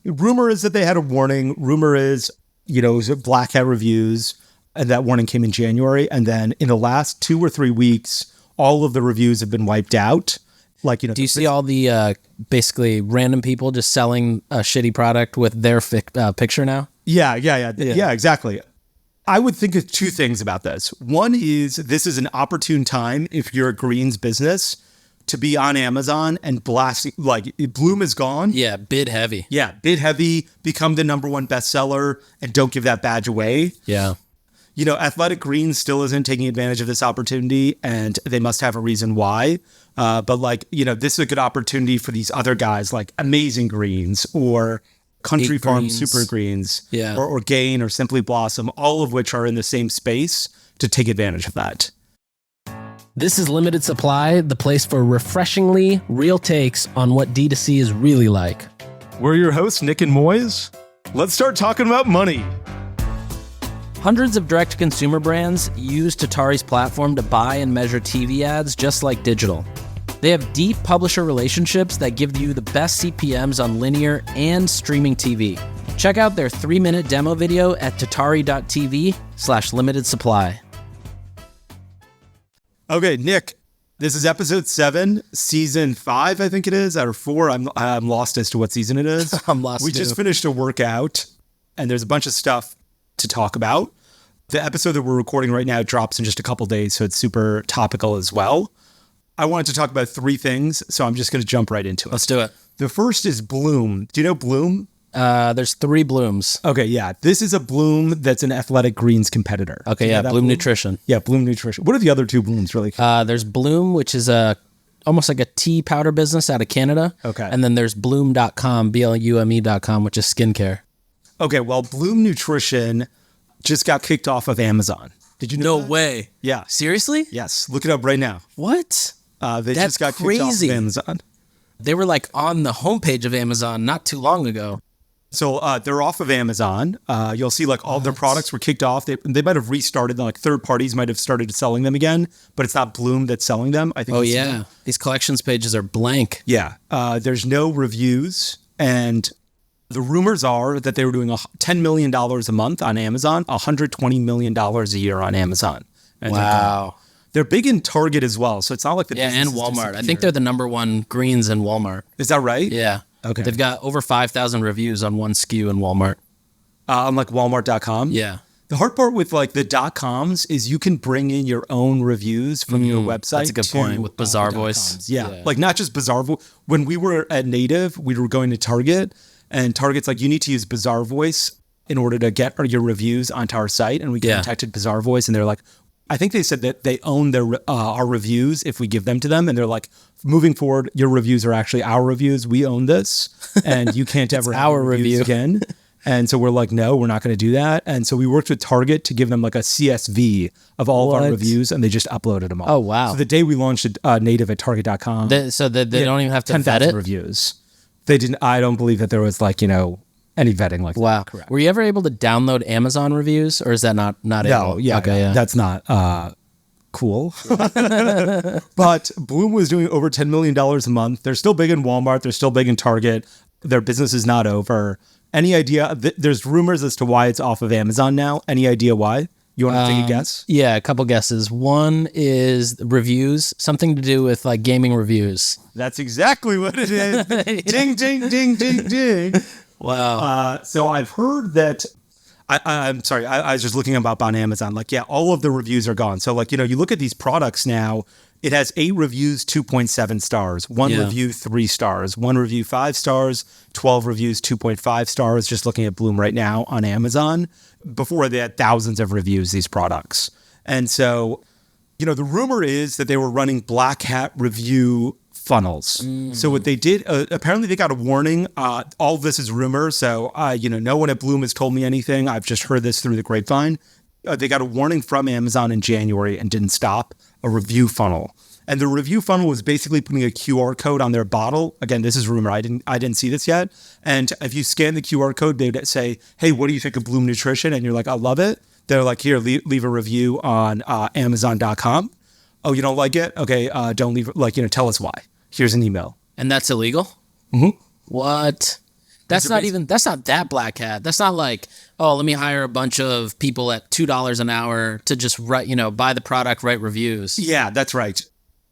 Rumor is that they had a warning. Rumor is, it was Black Hat reviews, and that warning came in January. And then in the last 2 or 3 weeks, all of the reviews have been wiped out. Do you see all the basically random people just selling a shitty product with their picture now? Yeah, exactly. I would think of 2 things about this. One is this is an opportune time if you're a greens business to be on Amazon and blast, Bloom is gone. Yeah, bid heavy. Yeah, bid heavy, become the #1 bestseller, and don't give that badge away. Yeah. Athletic Greens still isn't taking advantage of this opportunity, and they must have a reason why. But this is a good opportunity for these other guys like Amazing Greens or Country Farm Super Greens, or Gain or Simply Blossom, all of which are in the same space to take advantage of that. This is Limited Supply, the place for refreshingly real takes on what D2C is really like. We're your hosts, Nik and Moiz. Let's start talking about money. Hundreds of direct-to-consumer brands use Tatari's platform to buy and measure TV ads just like digital. They have deep publisher relationships that give you the best CPMs on linear and streaming TV. Check out their 3-minute demo video at tatari.tv/limited supply. Okay, Nick, this is episode 7, season 5, I think it is, or 4. I'm lost as to what season it is. I'm lost We too. just finished a workout, and there's a bunch of stuff to talk about. The episode that we're recording right now drops in just a couple days, so it's super topical as well. I wanted to talk about 3 things, so I'm just going to jump right into it. Let's do it. The first is Bloom. Do you know Bloom? There's 3 Blooms. Okay, yeah. This is a Bloom that's an Athletic Greens competitor. Okay, yeah, Bloom Nutrition. Yeah, Bloom Nutrition. What are the other 2 Blooms, really? There's Bloom, which is almost like a tea powder business out of Canada. Okay. And then there's Bloom.com, BLUME.com, which is skincare. Okay, well, Bloom Nutrition just got kicked off of Amazon. Did you know that? No way. Yeah. Seriously? Yes. Look it up right now. What? They That's just got crazy. kicked off of Amazon. They were on the homepage of Amazon not too long ago. So they're off of Amazon. You'll see all their products were kicked off. They might have restarted them. Third parties might have started selling them again, but it's not Bloom that's selling them. I think. Oh yeah, these collections pages are blank. Yeah, there's no reviews, and the rumors are that they were doing $10 million a month on Amazon, $120 million a year on Amazon. And wow. They're big in Target as well, so it's not like the and Walmart. I think they're the #1 greens in Walmart. Is that right? Yeah. Okay. They've got over 5,000 reviews on one SKU in Walmart. On Walmart.com? Yeah. The hard part with the .coms is you can bring in your own reviews from your website. That's a good point with Bazaar Voice. Yeah. Not just Bazaar Voice. When we were at Native, we were going to Target, and Target's you need to use Bazaar Voice in order to get your reviews onto our site, and we contacted Bazaar Voice, and they're like, I think they said that they own our reviews if we give them to them. And they're like, moving forward, your reviews are actually our reviews. We own this, and you can't ever have our review again. And so we're like, no, we're not going to do that. And so we worked with Target to give them a CSV of all of our reviews, and they just uploaded them all. Oh, wow. So the day we launched Native at Target.com. They don't even have to vet 10,000 it? reviews. They didn't. I don't believe that there was any vetting like wow. that. Correct. Were you ever able to download Amazon reviews, or is that not able? No, yeah, okay, yeah. That's not cool. But Bloom was doing over $10 million a month. They're still big in Walmart. They're still big in Target. Their business is not over. Any idea? There's rumors as to why it's off of Amazon now. Any idea why? You want to take a guess? Yeah, a couple guesses. One is reviews, something to do with gaming reviews. That's exactly what it is. Ding, ding, ding, ding, ding. Wow. So I've heard that. I'm sorry. I was just looking up on Amazon. All of the reviews are gone. So you look at these products now. It has 8 reviews, 2.7 stars. 1 review, 3 stars. 1 review, 5 stars. 12 reviews, 2.5 stars. Just looking at Bloom right now on Amazon. Before they had thousands of reviews, these products. And so, the rumor is that they were running Black Hat review funnels. So what they did, apparently they got a warning. All of this is rumor. So, no one at Bloom has told me anything. I've just heard this through the grapevine. They got a warning from Amazon in January and didn't stop a review funnel. And the review funnel was basically putting a QR code on their bottle. Again, this is rumor. I didn't see this yet. And if you scan the QR code, they would say, hey, what do you think of Bloom Nutrition? And you're like, I love it. They're like, here, leave a review on Amazon.com. Oh, you don't like it? Okay, don't leave, tell us why. Here's an email. And that's illegal? Mm-hmm. What? That's not that black hat. That's not like, oh, let me hire a bunch of people at $2 an hour to just write, buy the product, write reviews. Yeah, that's right.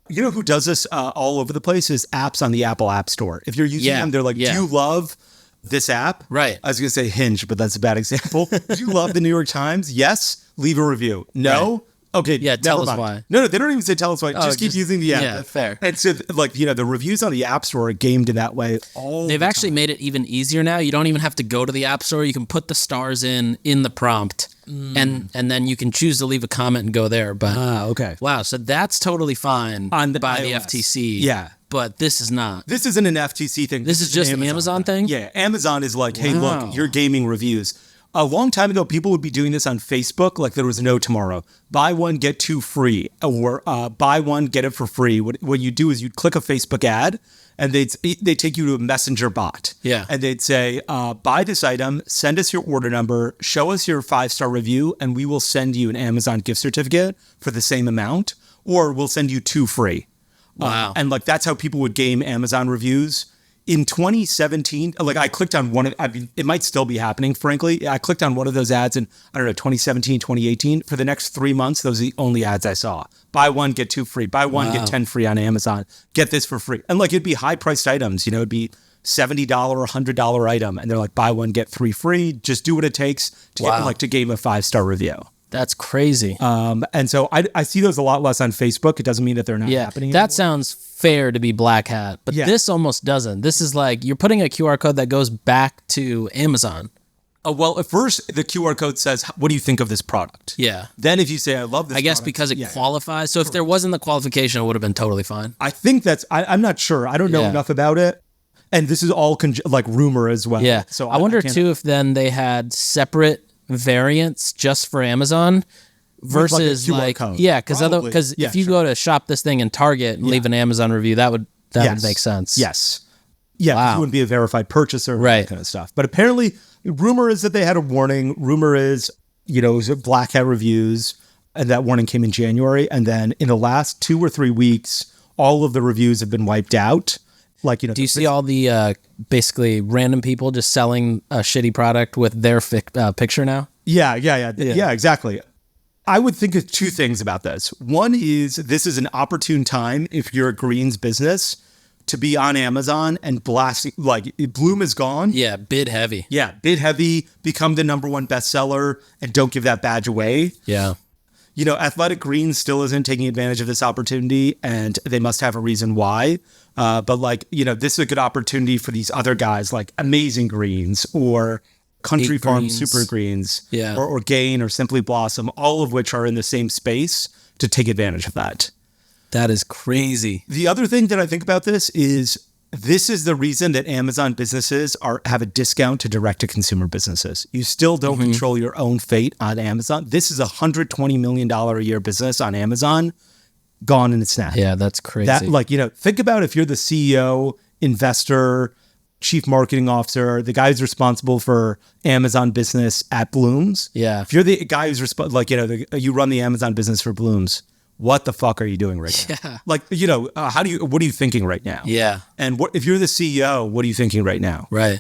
You know who does this all over the place is apps on the Apple App Store. If you're using them, they're like, do you love this app? Right. I was going to say Hinge, but that's a bad example. Do you love the New York Times? Yes. Leave a review. No. Right. Okay. Yeah. Tell us why. No, they don't even say tell us why. Just keep using the app. Yeah, fair. And so the reviews on the App Store are gamed in that way. They've actually made it even easier now. You don't even have to go to the App Store. You can put the stars in the prompt. And then you can choose to leave a comment and go there. But okay. Wow, so that's totally fine by the FTC. Yeah. But this is not. This isn't an FTC thing. This is just an Amazon thing? Yeah. Amazon is like, hey, look, you're gaming reviews. A long time ago, people would be doing this on Facebook like there was no tomorrow. Buy one, get two free. Or buy one, get it for free. What you do is you'd click a Facebook ad, and they'd take you to a messenger bot. Yeah. And they'd say, buy this item, send us your order number, show us your 5-star review, and we will send you an Amazon gift certificate for the same amount, or we'll send you 2 free. Wow. And that's how people would game Amazon reviews. In 2017, I clicked on one of, it might still be happening, frankly. I clicked on one of those ads in, 2017, 2018. For the next 3 months, those are the only ads I saw. Buy one, get 2 free. Buy one, get 10 free on Amazon. Get this for free. And it'd be high-priced items. It'd be $70 or $100 item. And they're like, buy one, get 3 free. Just do what it takes to get, to game a 5-star review. That's crazy. And so I see those a lot less on Facebook. It doesn't mean that they're not happening anymore. That sounds fair to be black hat, but this almost doesn't. This is like you're putting a QR code that goes back to Amazon. Well, at first, the QR code says, what do you think of this product? Yeah. Then if you say, I love this I guess product, because it qualifies. So if there wasn't the qualification, it would have been totally fine. I think I'm not sure. I don't know enough about it. And this is all rumor as well. Yeah. So I wonder too if then they had separate variants just for Amazon versus code. Because if you go to shop this thing in Target and leave an Amazon review, that would make sense. Yes. Yeah, wow. You wouldn't be a verified purchaser, right? That kind of stuff. But apparently, rumor is that they had a warning. Rumor is, it was black hat reviews, and that warning came in January. And then in the last 2 or 3 weeks, all of the reviews have been wiped out. Do you see all the basically random people just selling a shitty product with their picture now? Yeah, exactly. I would think of 2 things about this. One is this is an opportune time if you're a greens business to be on Amazon and blasting, Bloom is gone. Yeah, bid heavy. Yeah, bid heavy, become the #1 bestseller, and don't give that badge away. Yeah. Athletic Greens still isn't taking advantage of this opportunity, and they must have a reason why. But this is a good opportunity for these other guys like Amazing Greens or Country Farm Super Greens or Gain or Simply Blossom, all of which are in the same space to take advantage of that. That is crazy. The other thing that I think about this is the reason that Amazon businesses have a discount to direct-to-consumer businesses. You still don't control your own fate on Amazon. This is a $120 million a year business on Amazon, gone in a snap. Yeah, that's crazy. Think about if you're the CEO, investor, chief marketing officer, the guy who's responsible for Amazon business at Bloom's. Yeah. If you're the guy who's you run the Amazon business for Bloom's, what the fuck are you doing right now? What are you thinking right now? Yeah. And if you're the CEO, what are you thinking right now? Right.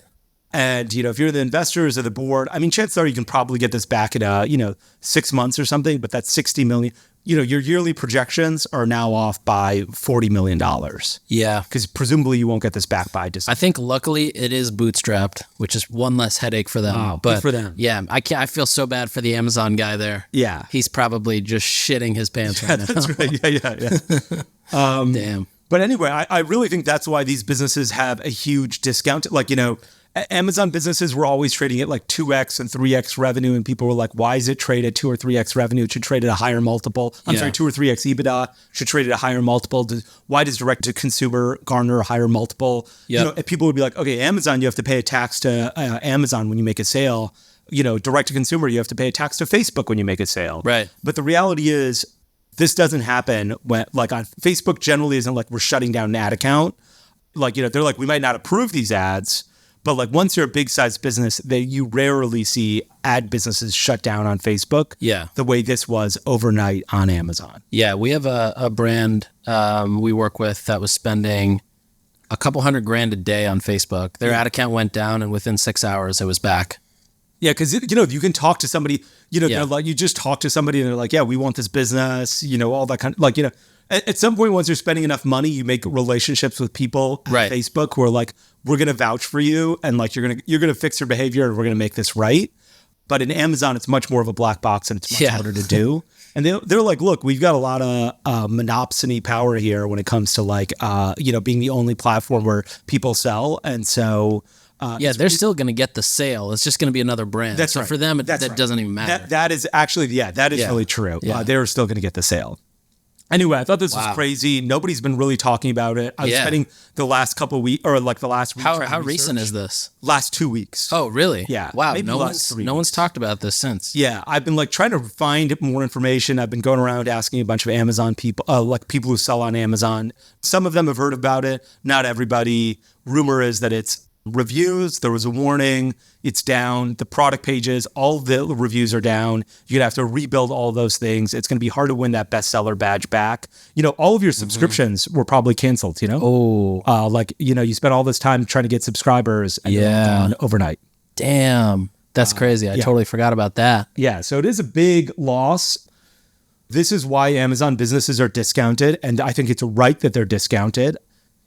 And, if you're the investors or the board, chances are you can probably get this back in, 6 months or something, but that's $60 million. Your yearly projections are now off by $40 million. Yeah. Because presumably you won't get this back by December. I think luckily it is bootstrapped, which is one less headache for them. Oh, but good for them. Yeah, I feel so bad for the Amazon guy there. Yeah. He's probably just shitting his pants right now. That's right. Yeah. Damn. But anyway, I really think that's why these businesses have a huge discount. Amazon businesses were always trading at 2x and 3x revenue, and people were like, why is it trade at 2 or 3x revenue? It should trade at a higher multiple. 2 or 3x EBITDA should trade at a higher multiple. Why does direct-to-consumer garner a higher multiple? Yep. People would be like, okay, Amazon, you have to pay a tax to Amazon when you make a sale. Direct-to-consumer, you have to pay a tax to Facebook when you make a sale. Right. But the reality is, this doesn't happen when, on Facebook generally isn't we're shutting down an ad account. They're like, we might not approve these ads, but once you're a big size business, you rarely see ad businesses shut down on Facebook. Yeah. The way this was overnight on Amazon. Yeah. We have a brand we work with that was spending a couple $100,000 a day on Facebook. Their ad account went down, and within 6 hours, it was back. Yeah, because you can talk to somebody. They're like, you just talk to somebody, and they're like, yeah, we want this business. All that kind of At some point, once you're spending enough money, you make relationships with people at Facebook who are like, we're gonna vouch for you, and like you're gonna fix your behavior, and we're gonna make this right. But in Amazon, it's much more of a black box, and it's much harder to do. And they're like, look, we've got a lot of monopsony power here when it comes to being the only platform where people sell, and so. They're still going to get the sale. It's just going to be another brand. That's right. For them, that doesn't even matter. That is actually, that is really true. Yeah. They're still going to get the sale. Anyway, I thought this was crazy. Nobody's been really talking about it. I was spending the last couple of weeks, or like the last week. How recent is this? Last 2 weeks. Oh, really? Yeah. Wow. No one's talked about this since. Yeah. I've been trying to find more information. I've been going around asking a bunch of Amazon people, people who sell on Amazon. Some of them have heard about it. Not everybody. Rumor is that it's reviews. There was a warning. It's down. The product pages, all the reviews are down. You're going to have to rebuild all those things. It's going to be hard to win that bestseller badge back. All of your subscriptions were probably canceled, you spent all this time trying to get subscribers and they're gone overnight. Damn. That's crazy. I totally forgot about that. Yeah. So it is a big loss. This is why Amazon businesses are discounted. And I think it's right that they're discounted.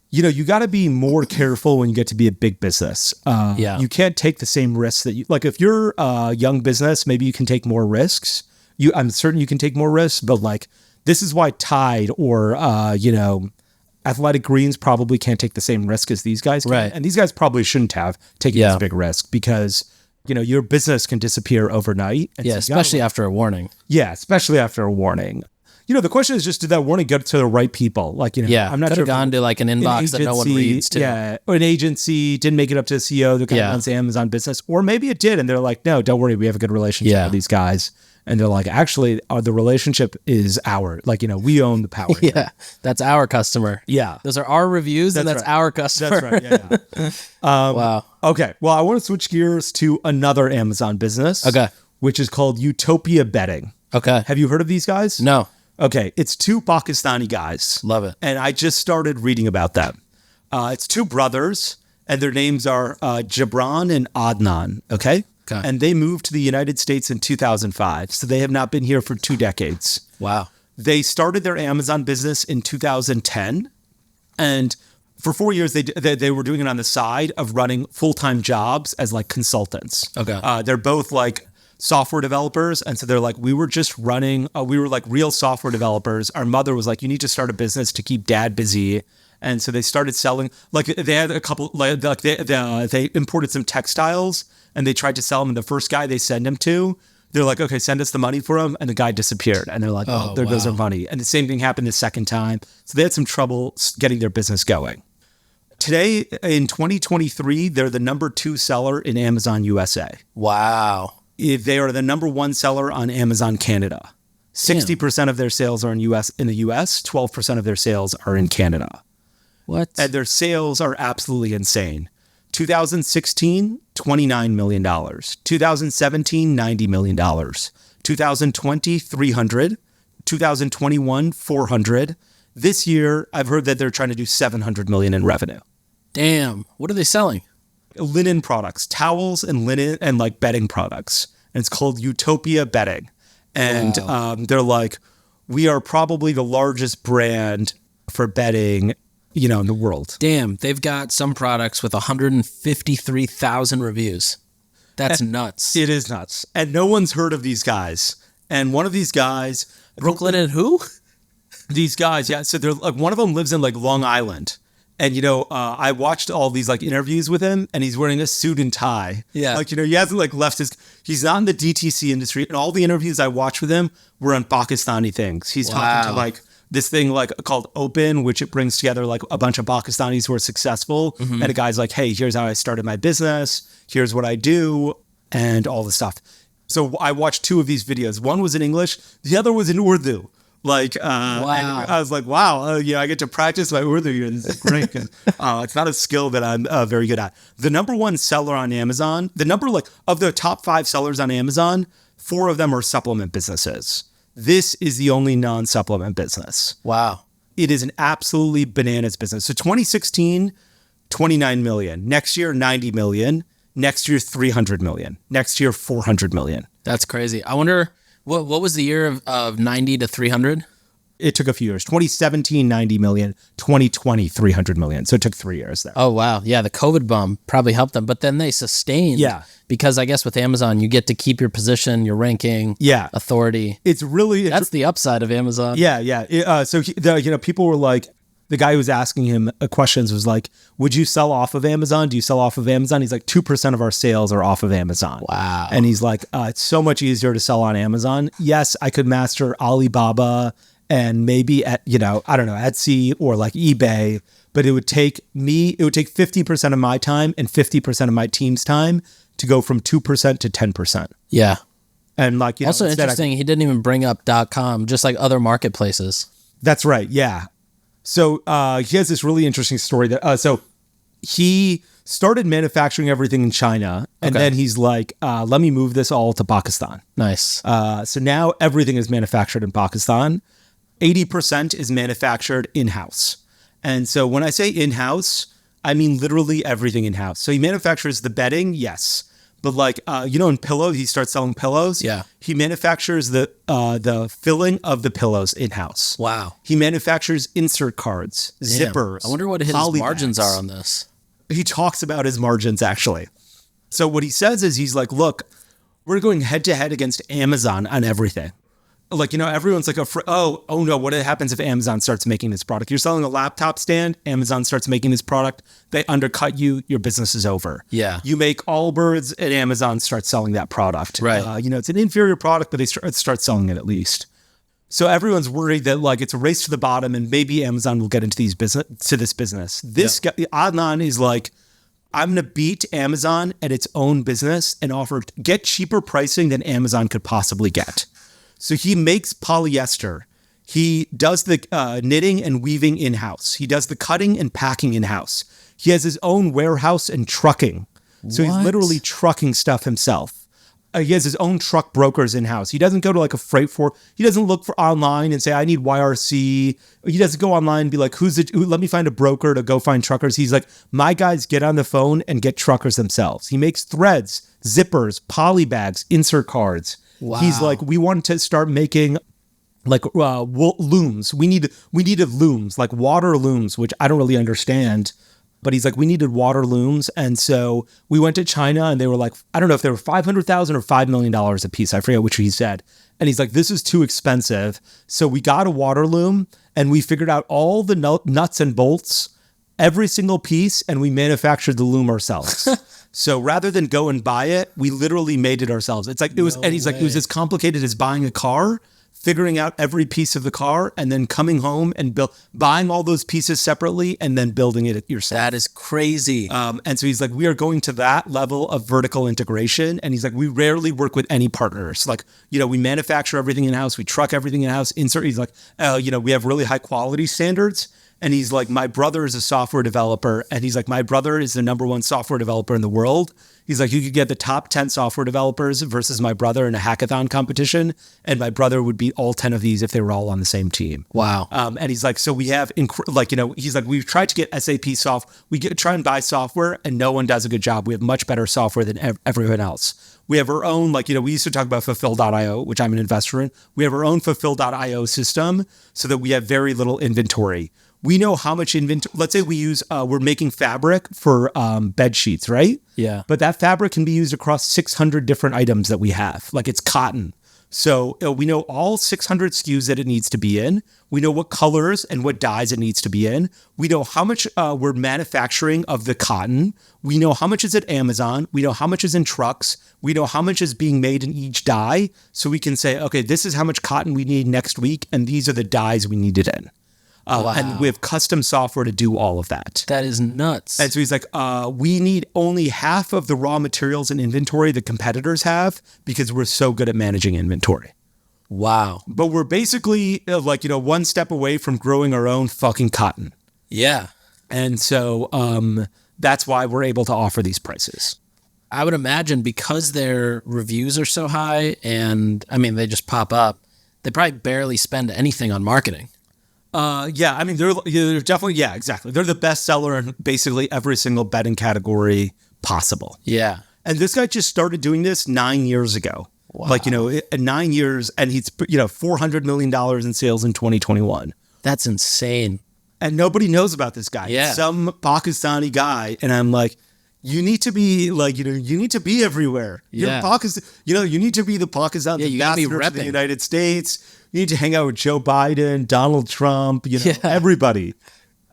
You got to be more careful when you get to be a big business. You can't take the same risks that if you're a young business, maybe you can take more risks. I'm certain you can take more risks, but this is why Tide or, Athletic Greens probably can't take the same risk as these guys can. Right. And these guys probably shouldn't have taken this big risk because, your business can disappear overnight. And especially after a warning. Yeah, especially after a warning. The question is just, did that warning get to the right people? I'm not sure. Could have gone to an inbox that no one reads to. Yeah, or an agency didn't make it up to the CEO that runs the Amazon business. Or maybe it did, and they're like, no, don't worry, we have a good relationship with these guys. And they're like, actually, the relationship is ours. We own the power. Yeah, that's our customer. Yeah. Those are our reviews, and that's our customer. That's right, yeah. Wow. Okay, well, I want to switch gears to another Amazon business. Okay. Which is called Utopia Betting. Okay. Have you heard of these guys? No. Okay, it's two Pakistani guys. Love it. And I just started reading about them. It's two brothers, and their names are Jabran and Adnan, okay? And they moved to the United States in 2005, so they have not been here for 2 decades. Wow. They started their Amazon business in 2010, and for 4 years, they were doing it on the side of running full-time jobs as consultants. Okay. They're both software developers. And so they're like, we were just running, we were real software developers. Our mother was like, you need to start a business to keep dad busy. And so they started selling, they had a couple, they imported some textiles and they tried to sell them. And the first guy they send them to, they're like, okay, send us the money for him. And the guy disappeared. And they're like, oh, there goes our money. And the same thing happened the second time. So they had some trouble getting their business going. Today, in 2023, they're the number 2 seller in Amazon USA. Wow. They are the number 1 seller on Amazon Canada. 60% of their sales are in the US, 12% of their sales are in Canada. What? And their sales are absolutely insane. 2016, $29 million. 2017, $90 million. 2020, $300. 2021, $400. This year, I've heard that they're trying to do $700 million in revenue. Damn. What are they selling? Linen products, towels and linen and bedding products. And it's called Utopia Bedding. And they're like, we are probably the largest brand for bedding, in the world. Damn, they've got some products with 153,000 reviews. That's nuts. It is nuts. And no one's heard of these guys. And one of these guys... Brooklyn and who? These guys, yeah. So they're one of them lives in Long Island. And, I watched all these interviews with him and he's wearing a suit and tie. Yeah. He hasn't left he's not in the DTC industry. And all the interviews I watched with him were on Pakistani things. He's talking to this thing called Open, which it brings together a bunch of Pakistanis who are successful. Mm-hmm. And a guy's like, hey, here's how I started my business. Here's what I do and all this stuff. So I watched 2 of these videos. One was in English. The other was in Urdu. Wow. I was like, wow, I get to practice my Urdu here. This is great. It's not a skill that I'm very good at. The number 1 seller on Amazon, of the top 5 sellers on Amazon, 4 of them are supplement businesses. This is the only non-supplement business. Wow. It is an absolutely bananas business. So 2016, 29 million. Next year, 90 million. Next year, 300 million. Next year, 400 million. That's crazy. I wonder, what was the year of 90 to 300? It took a few years. 2017, 90 million. 2020, 300 million. So it took 3 years there. Oh, wow. Yeah, the COVID bump probably helped them. But then they sustained. Yeah. Because I guess with Amazon, you get to keep your position, your ranking, authority. It's really... That's the upside of Amazon. Yeah. So people were like, the guy who was asking him questions was like, would you sell off of Amazon? Do you sell off of Amazon? He's like, 2% of our sales are off of Amazon. Wow. And he's like, it's so much easier to sell on Amazon. Yes, I could master Alibaba and maybe at, I don't know, Etsy or like eBay, but it would take 50% of my time and 50% of my team's time to go from 2% to 10%. Yeah. And like, also interesting, he didn't even bring up .com, just like other marketplaces. That's right. Yeah. So he has this really interesting story that, so he started manufacturing everything in China and then he's like, let me move this all to Pakistan. Nice. So now everything is manufactured in Pakistan. 80% is manufactured in-house. And so when I say in-house, I mean literally everything in-house. So he manufactures the bedding, yes. But like, in pillows, he starts selling pillows. Yeah. He manufactures the filling of the pillows in-house. Wow. He manufactures insert cards, zippers. I wonder what his margins are on this. He talks about his margins, actually. So what he says is he's like, look, we're going head-to-head against Amazon on everything. Like, everyone's like, oh no, what happens if Amazon starts making this product? You're selling a laptop stand, Amazon starts making this product, they undercut you, your business is over. Yeah. You make Allbirds and Amazon starts selling that product. Right. It's an inferior product, but they start selling it at least. So everyone's worried that like it's a race to the bottom and maybe Amazon will get into this business. This guy, Adnan is like, I'm going to beat Amazon at its own business and get cheaper pricing than Amazon could possibly get. So he makes polyester. He does the knitting and weaving in-house. He does the cutting and packing in-house. He has his own warehouse and trucking. So he's literally trucking stuff himself. He has his own truck brokers in-house. He doesn't go to like a freight forward. He doesn't look for online and say, I need YRC. He doesn't go online and be like, let me find a broker to go find truckers. He's like, my guys get on the phone and get truckers themselves. He makes threads, zippers, poly bags, insert cards. Wow. He's like, we want to start making like looms. We needed looms, like water looms, which I don't really understand. But he's like, we needed water looms. And so we went to China and they were like, I don't know if they were $500,000 or $5 million a piece. I forget which he said. And he's like, this is too expensive. So we got a water loom and we figured out all the nuts and bolts, every single piece, and we manufactured the loom ourselves. So rather than go and buy it, we literally made it ourselves. It's like, it was, and he's like, it was as complicated as buying a car, figuring out every piece of the car, and then coming home and buying all those pieces separately and then building it yourself. That is crazy. And so he's like, we are going to that level of vertical integration. And he's like, we rarely work with any partners. Like, we manufacture everything in-house. We truck everything in-house. He's like, we have really high quality standards. And he's like, my brother is a software developer. And he's like, my brother is the number one software developer in the world. He's like, you could get the top 10 software developers versus my brother in a hackathon competition. And my brother would beat all 10 of these if they were all on the same team. Wow. And he's like, so we have, he's like, we've tried to get SAP software. Try and buy software and no one does a good job. We have much better software than everyone else. We have our own, we used to talk about Fulfill.io, which I'm an investor in. We have our own Fulfill.io system so that we have very little inventory. We know how much inventory, let's say we're making fabric for bed sheets, right? Yeah. But that fabric can be used across 600 different items that we have. Like it's cotton. So we know all 600 SKUs that it needs to be in. We know what colors and what dyes it needs to be in. We know how much we're manufacturing of the cotton. We know how much is at Amazon. We know how much is in trucks. We know how much is being made in each dye. So we can say, okay, this is how much cotton we need next week. And these are the dyes we need it in. Wow. And we have custom software to do all of that. That is nuts. And so he's like, we need only half of the raw materials and inventory the competitors have because we're so good at managing inventory. Wow. But we're basically one step away from growing our own fucking cotton. Yeah. And so that's why we're able to offer these prices. I would imagine because their reviews are so high and, they just pop up, they probably barely spend anything on marketing. Yeah, I mean, they're definitely, yeah, exactly. They're the best seller in basically every single betting category possible. Yeah. And this guy just started doing this 9 years ago. Wow. Like, in 9 years, and he's, $400 million in sales in 2021. That's insane. And nobody knows about this guy. Yeah. Some Pakistani guy. And I'm like, you need to be you need to be everywhere. Yeah. You need to be the Pakistan ambassador to the United States. You need to hang out with Joe Biden, Donald Trump, everybody.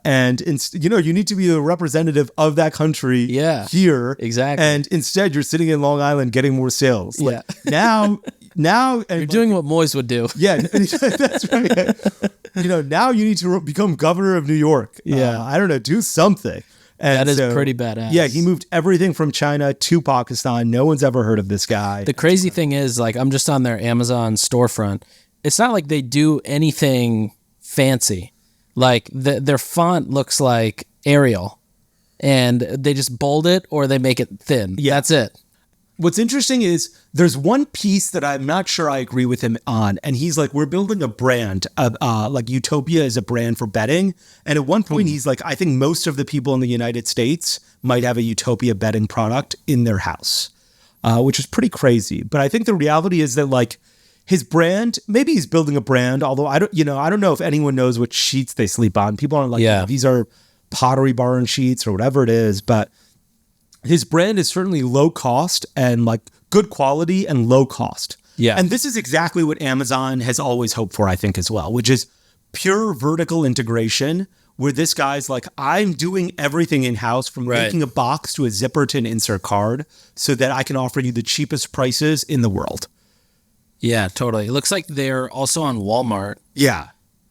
And, you need to be the representative of that country here. Exactly. And instead, you're sitting in Long Island getting more sales. Like, now you're doing what Moiz would do. Yeah, that's right. Now you need to become governor of New York. Yeah. I don't know, do something. And that is pretty badass. Yeah, he moved everything from China to Pakistan. No one's ever heard of this guy. The crazy thing is, like, I'm just on their Amazon storefront. It's not like they do anything fancy. Like, their font looks like Arial, and they just bold it or they make it thin. Yeah. That's it. What's interesting is there's one piece that I'm not sure I agree with him on. And he's like, we're building a brand of like Utopia is a brand for betting. And at one point he's like, I think most of the people in the United States might have a Utopia betting product in their house, which is pretty crazy. But I think the reality is that like his brand, maybe he's building a brand, although I don't know if anyone knows what sheets they sleep on. People aren't like, these are Pottery Barn sheets or whatever it is, but his brand is certainly low cost and like good quality and low cost. Yeah. And this is exactly what Amazon has always hoped for, I think, as well, which is pure vertical integration where this guy's like, I'm doing everything in-house from making a box to a zipper to an insert card so that I can offer you the cheapest prices in the world. Yeah, totally. It looks like they're also on Walmart. Yeah.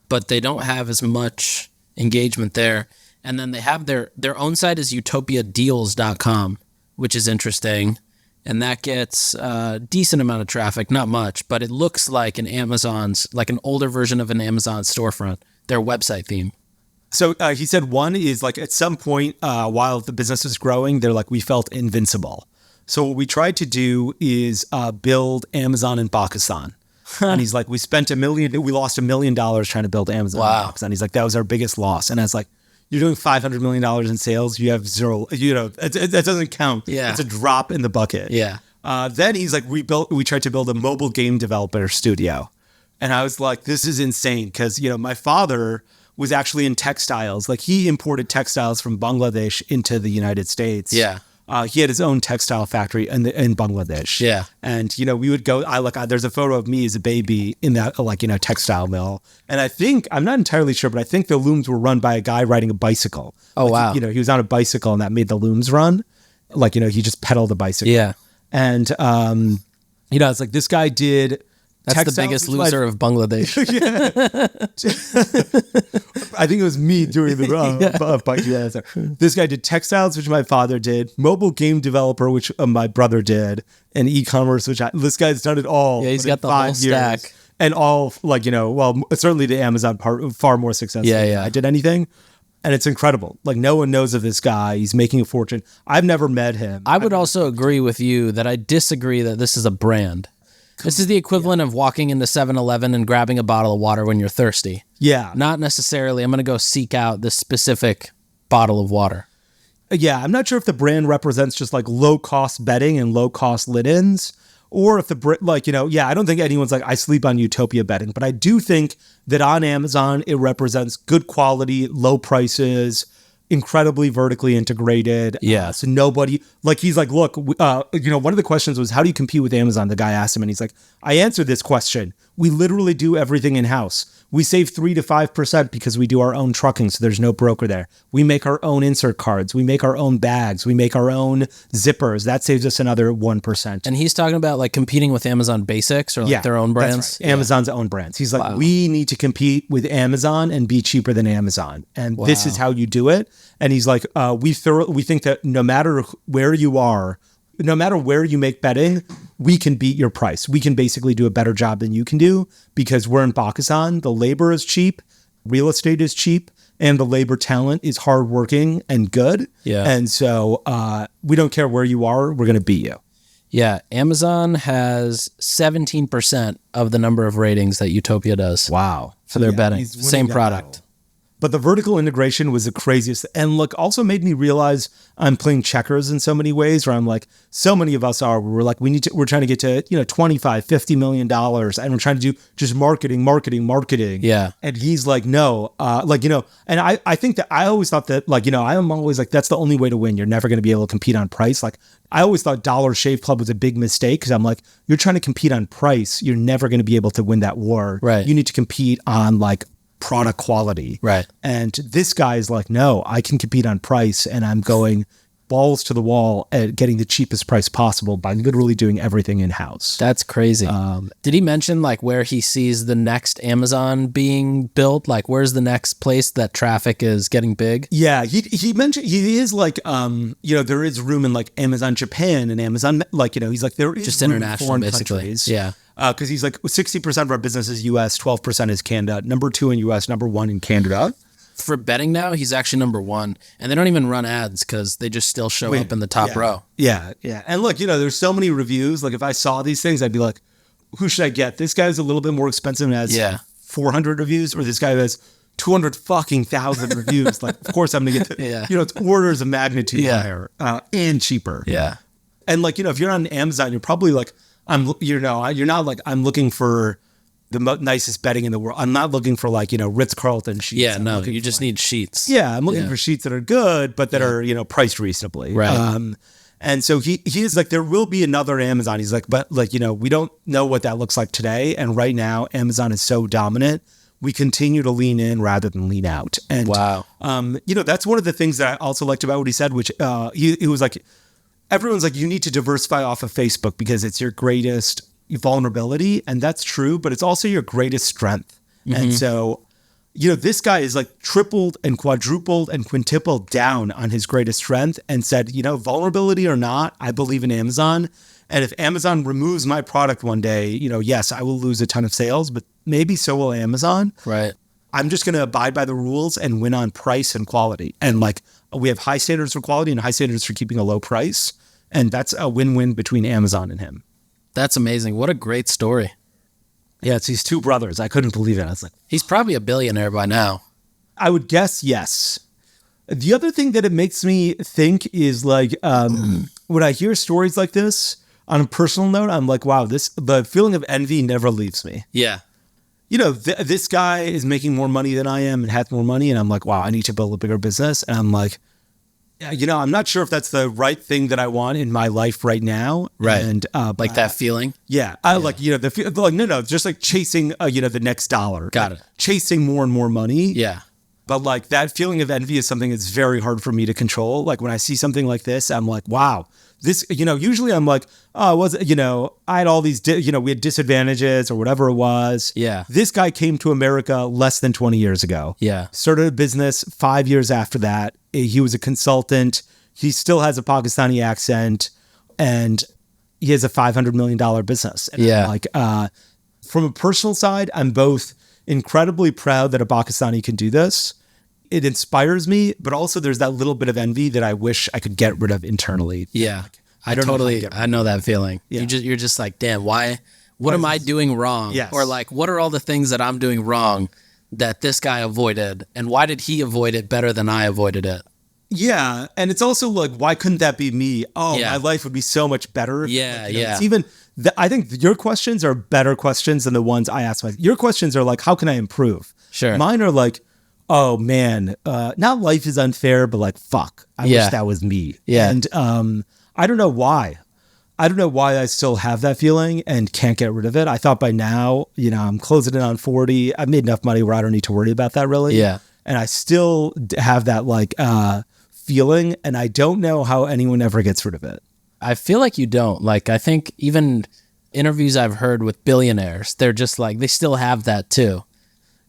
But they don't have as much engagement there. And then they have their own site is utopiadeals.com, which is interesting. And that gets a decent amount of traffic, not much, but it looks like an older version of an Amazon storefront, their website theme. So he said one is like at some point while the business was growing, they're like, we felt invincible. So what we tried to do is build Amazon in Pakistan. And he's like, we lost $1 million trying to build Amazon in Pakistan. He's like, that was our biggest loss. And I was like, you're doing $500 million in sales. You have zero, that doesn't count. Yeah. It's a drop in the bucket. Yeah. Then he's like, we tried to build a mobile game developer studio. And I was like, this is insane. Cause my father was actually in textiles. Like he imported textiles from Bangladesh into the United States. Yeah. He had his own textile factory in Bangladesh. Yeah. And, we would go, there's a photo of me as a baby in that, textile mill. And I'm not entirely sure, but I think the looms were run by a guy riding a bicycle. Oh, wow. He was on a bicycle and that made the looms run. He just pedaled the bicycle. Yeah. And, it's like this guy did... That's the biggest loser of Bangladesh. I think it was me doing the bike. This guy did textiles, which my father did, mobile game developer, which my brother did, and e-commerce, which this guy's done it all. Yeah, he's got the whole stack. And all certainly the Amazon part far more successful than I did anything. And it's incredible. Like no one knows of this guy. He's making a fortune. I've never met him. I would also agree with you that I disagree that this is a brand. This is the equivalent of walking into 7-Eleven and grabbing a bottle of water when you're thirsty. Yeah. Not necessarily, I'm going to go seek out this specific bottle of water. Yeah, I'm not sure if the brand represents just like low-cost bedding and low-cost linens, or if I don't think anyone's like, I sleep on Utopia bedding, but I do think that on Amazon, it represents good quality, low prices, incredibly vertically integrated. Yeah. So nobody, he's like, look, one of the questions was, how do you compete with Amazon? The guy asked him, and he's like, I answered this question. We literally do everything in-house. We save 3 to 5% because we do our own trucking, so there's no broker there. We make our own insert cards. We make our own bags. We make our own zippers. That saves us another 1%. And he's talking about competing with Amazon Basics or their own brands? Right. Amazon's own brands. He's like, we need to compete with Amazon and be cheaper than Amazon. And this is how you do it. And he's like, we think that no matter where you are, no matter where you make bedding, we can beat your price. We can basically do a better job than you can do because we're in Pakistan. The labor is cheap, real estate is cheap, and the labor talent is hardworking and good. Yeah. And so we don't care where you are. We're going to beat you. Yeah. Amazon has 17% of the number of ratings that Utopia does. Wow. For their bedding. Same product. But the vertical integration was the craziest. And look, also made me realize I'm playing checkers in so many ways where I'm like, so many of us are, we're like, we're trying to get to, $25, $50 million. And we're trying to do just marketing. Yeah. And he's like, no, and I think that I always thought that I'm always like, that's the only way to win. You're never going to be able to compete on price. Like I always thought Dollar Shave Club was a big mistake because I'm like, you're trying to compete on price. You're never going to be able to win that war. Right. You need to compete on like product quality. Right. And this guy is like, no, I can compete on price and I'm going balls to the wall at getting the cheapest price possible by literally doing everything in-house. That's crazy. Did he mention like where he sees the next Amazon being built? Like where's the next place that traffic is getting big? Yeah, he mentioned he is like there is room in like Amazon Japan and Amazon he's like there is just room in international foreign basically. countries. Yeah. Because he's like 60% of our business is US, 12% is Canada, number 2 in US, number 1 in Canada. For betting now, he's actually number 1, and they don't even run ads because they just still show up in the top row. Yeah. And look, there's so many reviews. Like if I saw these things, I'd be like, who should I get? This guy's a little bit more expensive and has 400 reviews, or this guy has 200,000 reviews. Like, of course, I'm gonna get it's orders of magnitude higher and cheaper. Yeah. And like if you're on Amazon, you're probably like you're not like I'm looking for the nicest bedding in the world. I'm not looking for like Ritz-Carlton sheets. Yeah, no, you just need sheets. Yeah, I'm looking for sheets that are good, but that are priced reasonably. Right. And so he is like, there will be another Amazon. He's like, but like we don't know what that looks like today. And right now, Amazon is so dominant. We continue to lean in rather than lean out. And wow. That's one of the things that I also liked about what he said, which he was like, everyone's like, you need to diversify off of Facebook because it's your greatest vulnerability. And that's true, but it's also your greatest strength. Mm-hmm. And so, this guy is like tripled and quadrupled and quintupled down on his greatest strength and said, vulnerability or not, I believe in Amazon. And if Amazon removes my product one day, yes, I will lose a ton of sales, but maybe so will Amazon. Right. I'm just going to abide by the rules and win on price and quality. And like we have high standards for quality and high standards for keeping a low price. And that's a win-win between Amazon and him. That's amazing. What a great story. Yeah, it's these two brothers. I couldn't believe it. I was like, he's probably a billionaire by now. I would guess yes. The other thing that it makes me think is like when I hear stories like this on a personal note, I'm like, wow, the feeling of envy never leaves me. Yeah. This guy is making more money than I am and has more money. And I'm like, wow, I need to build a bigger business. And I'm like, I'm not sure if that's the right thing that I want in my life right now. Right. And like that feeling. Yeah. I like, no, just like chasing, the next dollar. Got it. Chasing more and more money. Yeah. But like that feeling of envy is something that's very hard for me to control. Like when I see something like this, I'm like, wow, this, usually I'm like, oh, I had all these, we had disadvantages or whatever it was. Yeah. This guy came to America less than 20 years ago. Yeah. Started a business 5 years after that. He was a consultant. He still has a Pakistani accent and he has a $500 million business. And yeah. I'm like, from a personal side, I'm both incredibly proud that a Pakistani can do this. It inspires me, but also there's that little bit of envy that I wish I could get rid of internally. Yeah. I know that feeling. Yeah. You're just like, damn, what am I doing wrong? Yes. Or like, what are all the things that I'm doing wrong that this guy avoided? And why did he avoid it better than I avoided it? Yeah. And it's also like, why couldn't that be me? Oh, yeah. My life would be so much better. Yeah. It's even, I think your questions are better questions than the ones I ask myself. Your questions are like, how can I improve? Sure. Mine are like, oh man, not life is unfair, but like, fuck, I wish that was me. Yeah. And I don't know why. I don't know why I still have that feeling and can't get rid of it. I thought by now, I'm closing in on 40. I've made enough money where I don't need to worry about that really. Yeah. And I still have that like feeling, and I don't know how anyone ever gets rid of it. I feel like you don't. Like, I think even interviews I've heard with billionaires, they're just like, they still have that too.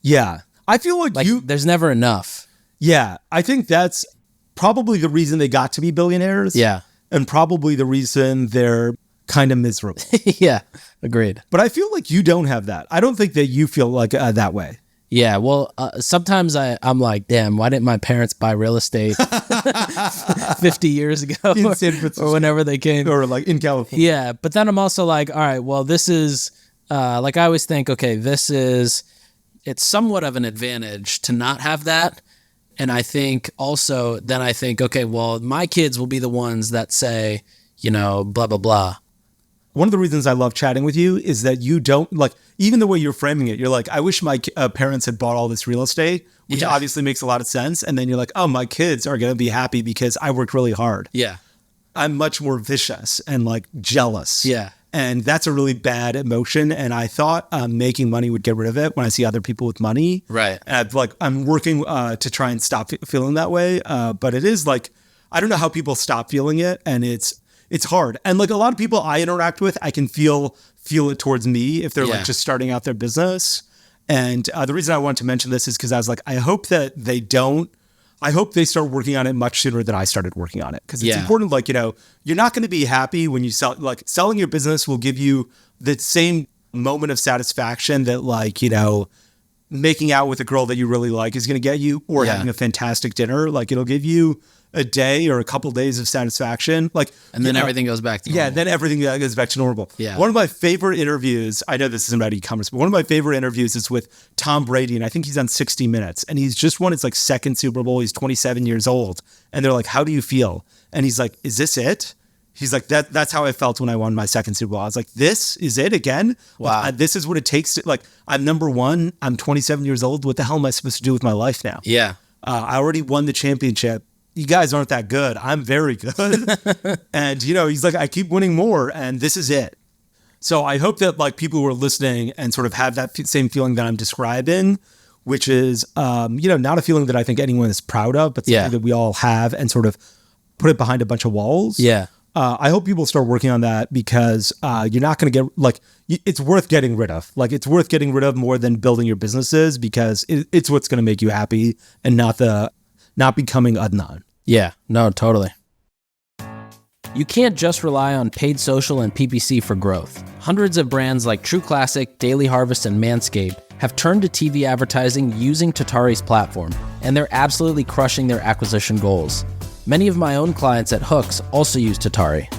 Yeah. I feel like there's never enough. Yeah. I think that's probably the reason they got to be billionaires. Yeah. And probably the reason they're kind of miserable. Yeah. Agreed. But I feel like you don't have that. I don't think that you feel like that way. Yeah, well, sometimes I'm like, damn, why didn't my parents buy real estate 50 years ago in San Francisco, or whenever they came? Or like in California. Yeah, but then I'm also like, all right, well, this is, like I always think, okay, this is it's somewhat of an advantage to not have that. And I think also, then I think, okay, well, my kids will be the ones that say, blah, blah, blah. One of the reasons I love chatting with you is that you don't, like, even the way you're framing it, you're like, I wish my parents had bought all this real estate, which obviously makes a lot of sense. And then you're like, oh, my kids are going to be happy because I worked really hard. Yeah. I'm much more vicious and like jealous. Yeah. And that's a really bad emotion. And I thought making money would get rid of it when I see other people with money. Right. And I'm working to try and stop feeling that way. But it is like, I don't know how people stop feeling it. And it's hard. And like a lot of people I interact with, I can feel it towards me if they're like just starting out their business. And the reason I wanted to mention this is because I was like, I hope they start working on it much sooner than I started working on it. Because it's important, like, you're not going to be happy when you sell, like selling your business will give you the same moment of satisfaction that like, making out with a girl that you really like is going to get you, or having a fantastic dinner. Like it'll give you a day or a couple of days of satisfaction. Like, and then everything goes back to normal. Yeah, then everything goes back to normal. Yeah. One of my favorite interviews, I know this isn't about e-commerce, but one of my favorite interviews is with Tom Brady, and I think he's on 60 Minutes, and he's just won his like second Super Bowl. He's 27 years old, and they're like, "How do you feel?" And he's like, "Is this it?" He's like, that's how I felt when I won my second Super Bowl. I was like, this is it again? Wow. Like, this is what it takes to, like, I'm number one. I'm 27 years old. What the hell am I supposed to do with my life now? Yeah. I already won the championship. You guys aren't that good. I'm very good. And, he's like, I keep winning more, and this is it. So I hope that, like, people who are listening and sort of have that same feeling that I'm describing, which is, not a feeling that I think anyone is proud of, but something that we all have and sort of put it behind a bunch of walls. Yeah. I hope people start working on that because you're not going to get, like, it's worth getting rid of. Like, it's worth getting rid of more than building your businesses because it's what's going to make you happy and not becoming Adnan. Yeah, no, totally. You can't just rely on paid social and PPC for growth. Hundreds of brands like True Classic, Daily Harvest, and Manscaped have turned to TV advertising using Tatari's platform, and they're absolutely crushing their acquisition goals. Many of my own clients at Hooks also use Tatari.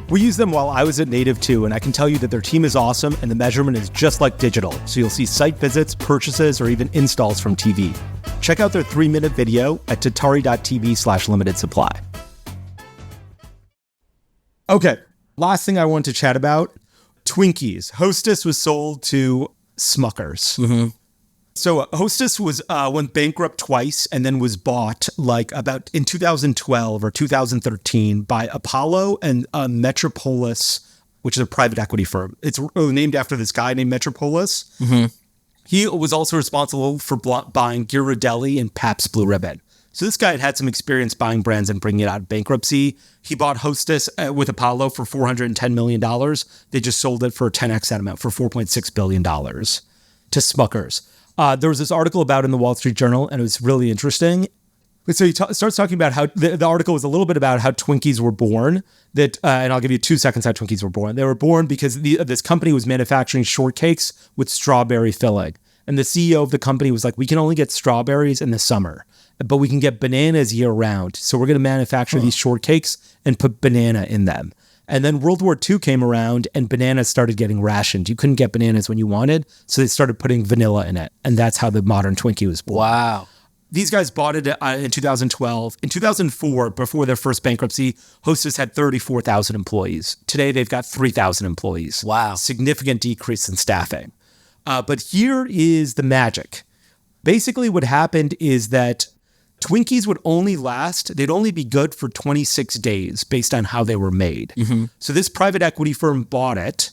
We used them while I was at Native too, and I can tell you that their team is awesome and the measurement is just like digital. So you'll see site visits, purchases, or even installs from TV. Check out their 3-minute video at tatari.tv/limited supply. Okay, last thing I want to chat about, Twinkies. Hostess was sold to Smuckers. Mm-hmm. So Hostess went bankrupt twice and then was bought like about in 2012 or 2013 by Apollo and Metropolis, which is a private equity firm. It's named after this guy named Metropolis. Mm-hmm. He was also responsible for buying Ghirardelli and Pabst Blue Ribbon. So this guy had some experience buying brands and bringing it out of bankruptcy. He bought Hostess with Apollo for $410 million. They just sold it for 10x that amount, for $4.6 billion to Smuckers. There was this article about in the Wall Street Journal, and it was really interesting. So he starts talking about how the article was a little bit about how Twinkies were born. And I'll give you 2 seconds how Twinkies were born. They were born because this company was manufacturing shortcakes with strawberry filling. And the CEO of the company was like, we can only get strawberries in the summer, but we can get bananas year round. So we're going to manufacture these shortcakes and put banana in them. And then World War II came around and bananas started getting rationed. You couldn't get bananas when you wanted, so they started putting vanilla in it. And that's how the modern Twinkie was born. Wow. These guys bought it in 2012. In 2004, before their first bankruptcy, Hostess had 34,000 employees. Today, they've got 3,000 employees. Wow. Significant decrease in staffing. But here is the magic. Basically, what happened is that Twinkies would only last, they'd only be good for 26 days based on how they were made. Mm-hmm. So this private equity firm bought it.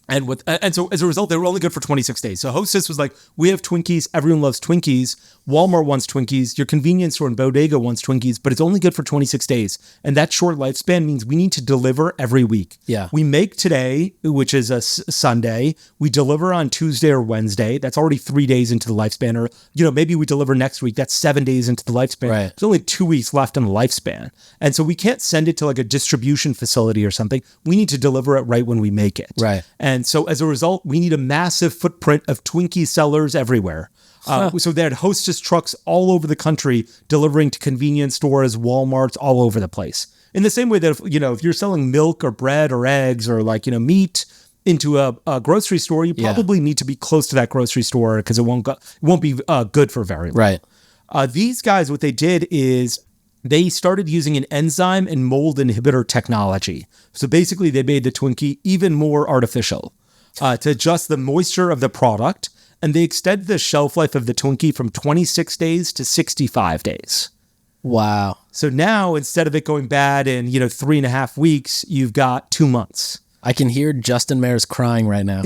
And so as a result, they were only good for 26 days. So Hostess was like, we have Twinkies. Everyone loves Twinkies. Walmart wants Twinkies. Your convenience store and bodega wants Twinkies, but it's only good for 26 days. And that short lifespan means we need to deliver every week. Yeah. We make today, which is a Sunday. We deliver on Tuesday or Wednesday. That's already 3 days into the lifespan. Or, maybe we deliver next week. That's 7 days into the lifespan. Right. There's only 2 weeks left in the lifespan. And so we can't send it to like a distribution facility or something. We need to deliver it right when we make it. Right. And so as a result, we need a massive footprint of Twinkie sellers everywhere. So they had Hostess trucks all over the country delivering to convenience stores, Walmarts, all over the place. In the same way that, if you're selling milk or bread or eggs or meat, into a grocery store, you probably need to be close to that grocery store because it won't be good for very long. Right. These guys, what they did is they started using an enzyme and mold inhibitor technology. So basically, they made the Twinkie even more artificial to adjust the moisture of the product, and they extended the shelf life of the Twinkie from 26 days to 65 days. Wow. So now, instead of it going bad in 3.5 weeks, you've got 2 months. I can hear Justin Mayers crying right now.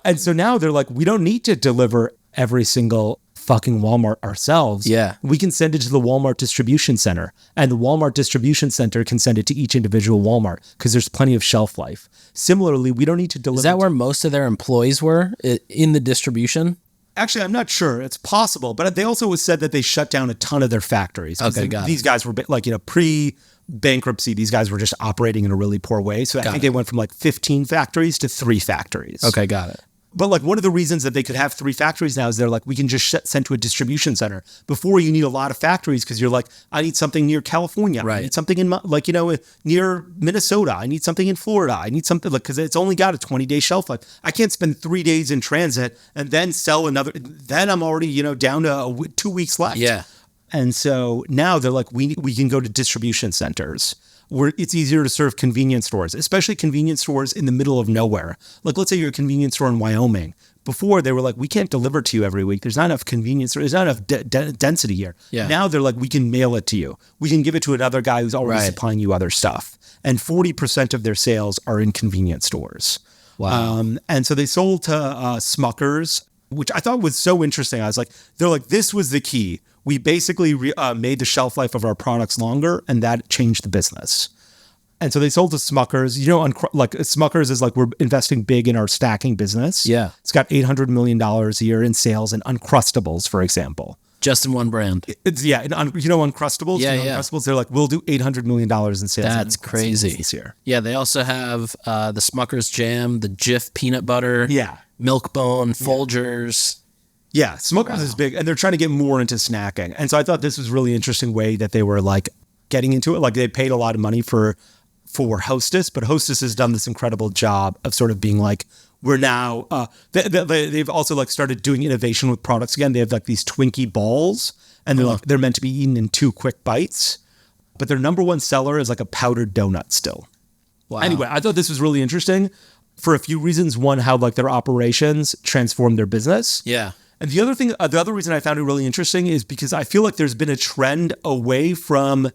And so now they're like, we don't need to deliver every single fucking Walmart ourselves. Yeah. We can send it to the Walmart distribution center, and the Walmart distribution center can send it to each individual Walmart because there's plenty of shelf life. Similarly, we don't need to deliver. Is that where most of their employees were in the distribution? Actually, I'm not sure. It's possible, but they also said that they shut down a ton of their factories. Okay, got it. These guys were pre-bankruptcy. These guys were just operating in a really poor way. So I think they went from 15 factories to 3 factories. Okay, got it. But one of the reasons that they could have 3 factories now is they're like, we can just send to a distribution center. Before, you need a lot of factories because you're like, I need something near California. Right. I need something in near Minnesota. I need something in Florida. I need something because it's only got a 20-day shelf life. I can't spend 3 days in transit and then sell another. Then I'm already down to 2 weeks left. Yeah. And so now they're like, we can go to distribution centers where it's easier to serve convenience stores, especially convenience stores in the middle of nowhere. Let's say you're a convenience store in Wyoming. Before, they were like, we can't deliver to you every week. There's not enough convenience. There's not enough density here. Yeah. Now they're like, we can mail it to you. We can give it to another guy who's already supplying you other stuff. And 40% of their sales are in convenience stores. Wow. And so they sold to Smuckers, which I thought was so interesting. I was like, they're like, this was the key. We basically made the shelf life of our products longer, and that changed the business. And so they sold to Smuckers. Smuckers is we're investing big in our stacking business. Yeah. It's got $800 million a year in sales in Uncrustables, for example. Just in one brand. Uncrustables? Yeah, Uncrustables, they're like, we'll do $800 million in sales. That's crazy. This year. Yeah, they also have the Smuckers jam, the Jif peanut butter. Yeah. Milk-Bone, Folgers. Yeah, Smuckers is big, and they're trying to get more into snacking. And so I thought this was a really interesting way that they were getting into it. They paid a lot of money for Hostess, but Hostess has done this incredible job of sort of being we're now, they've also started doing innovation with products again. They have these Twinkie balls, and they're meant to be eaten in 2 quick bites. But their number one seller is a powdered donut still. Wow. Anyway, I thought this was really interesting for a few reasons. One, how their operations transformed their business. Yeah. And the other reason I found it really interesting is because I feel there's been a trend away from,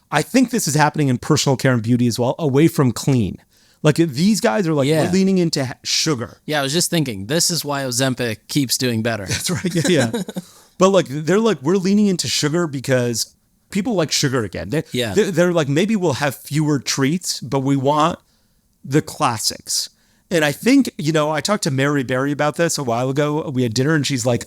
I think this is happening in personal care and beauty as well, away from clean. These guys are we're leaning into sugar. Yeah, I was just thinking, this is why Ozempic keeps doing better. That's right. Yeah. But they're we're leaning into sugar because people like sugar again. They're maybe we'll have fewer treats, but we want the classics. And I think, I talked to Mary Berry about this a while ago. We had dinner, and she's like,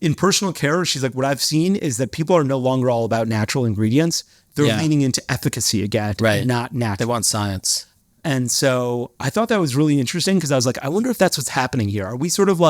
in personal care, she's like, what I've seen is that people are no longer all about natural ingredients. They're leaning into efficacy again, not natural. They want science. And so I thought that was really interesting because I was like, I wonder if that's what's happening here. Are we sort of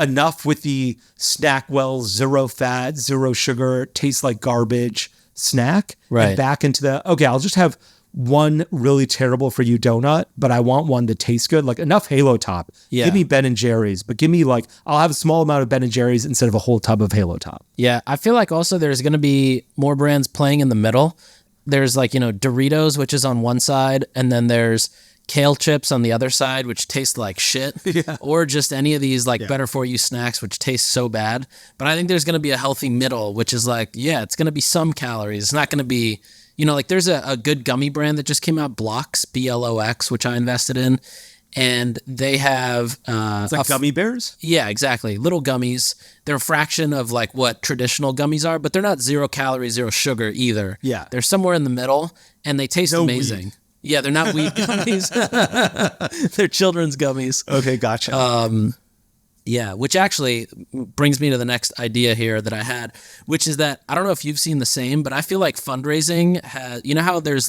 enough with the Snackwell, 0 fat, 0 sugar, tastes like garbage snack? Right. And back into I'll just have one really terrible for you donut, but I want one that tastes good. Enough Halo Top. Yeah. Give me Ben & Jerry's, but give me I'll have a small amount of Ben & Jerry's instead of a whole tub of Halo Top. Yeah, I feel also there's going to be more brands playing in the middle. There's Doritos, which is on one side, and then there's kale chips on the other side, which taste like shit. Yeah. Or just any of these better for you snacks, which taste so bad. But I think there's going to be a healthy middle, which is it's going to be some calories. It's not going to be, there's a good gummy brand that just came out, Blocks, BLOX, which I invested in. And they have... it's gummy bears? Yeah, exactly. Little gummies. They're a fraction of what traditional gummies are, but they're not 0 calories, 0 sugar either. Yeah. They're somewhere in the middle, and they taste amazing. Weed. Yeah, they're not weed gummies. They're children's gummies. Okay, gotcha. Yeah, which actually brings me to the next idea here that I had, which is that, I don't know if you've seen the same, but I feel fundraising has, how there's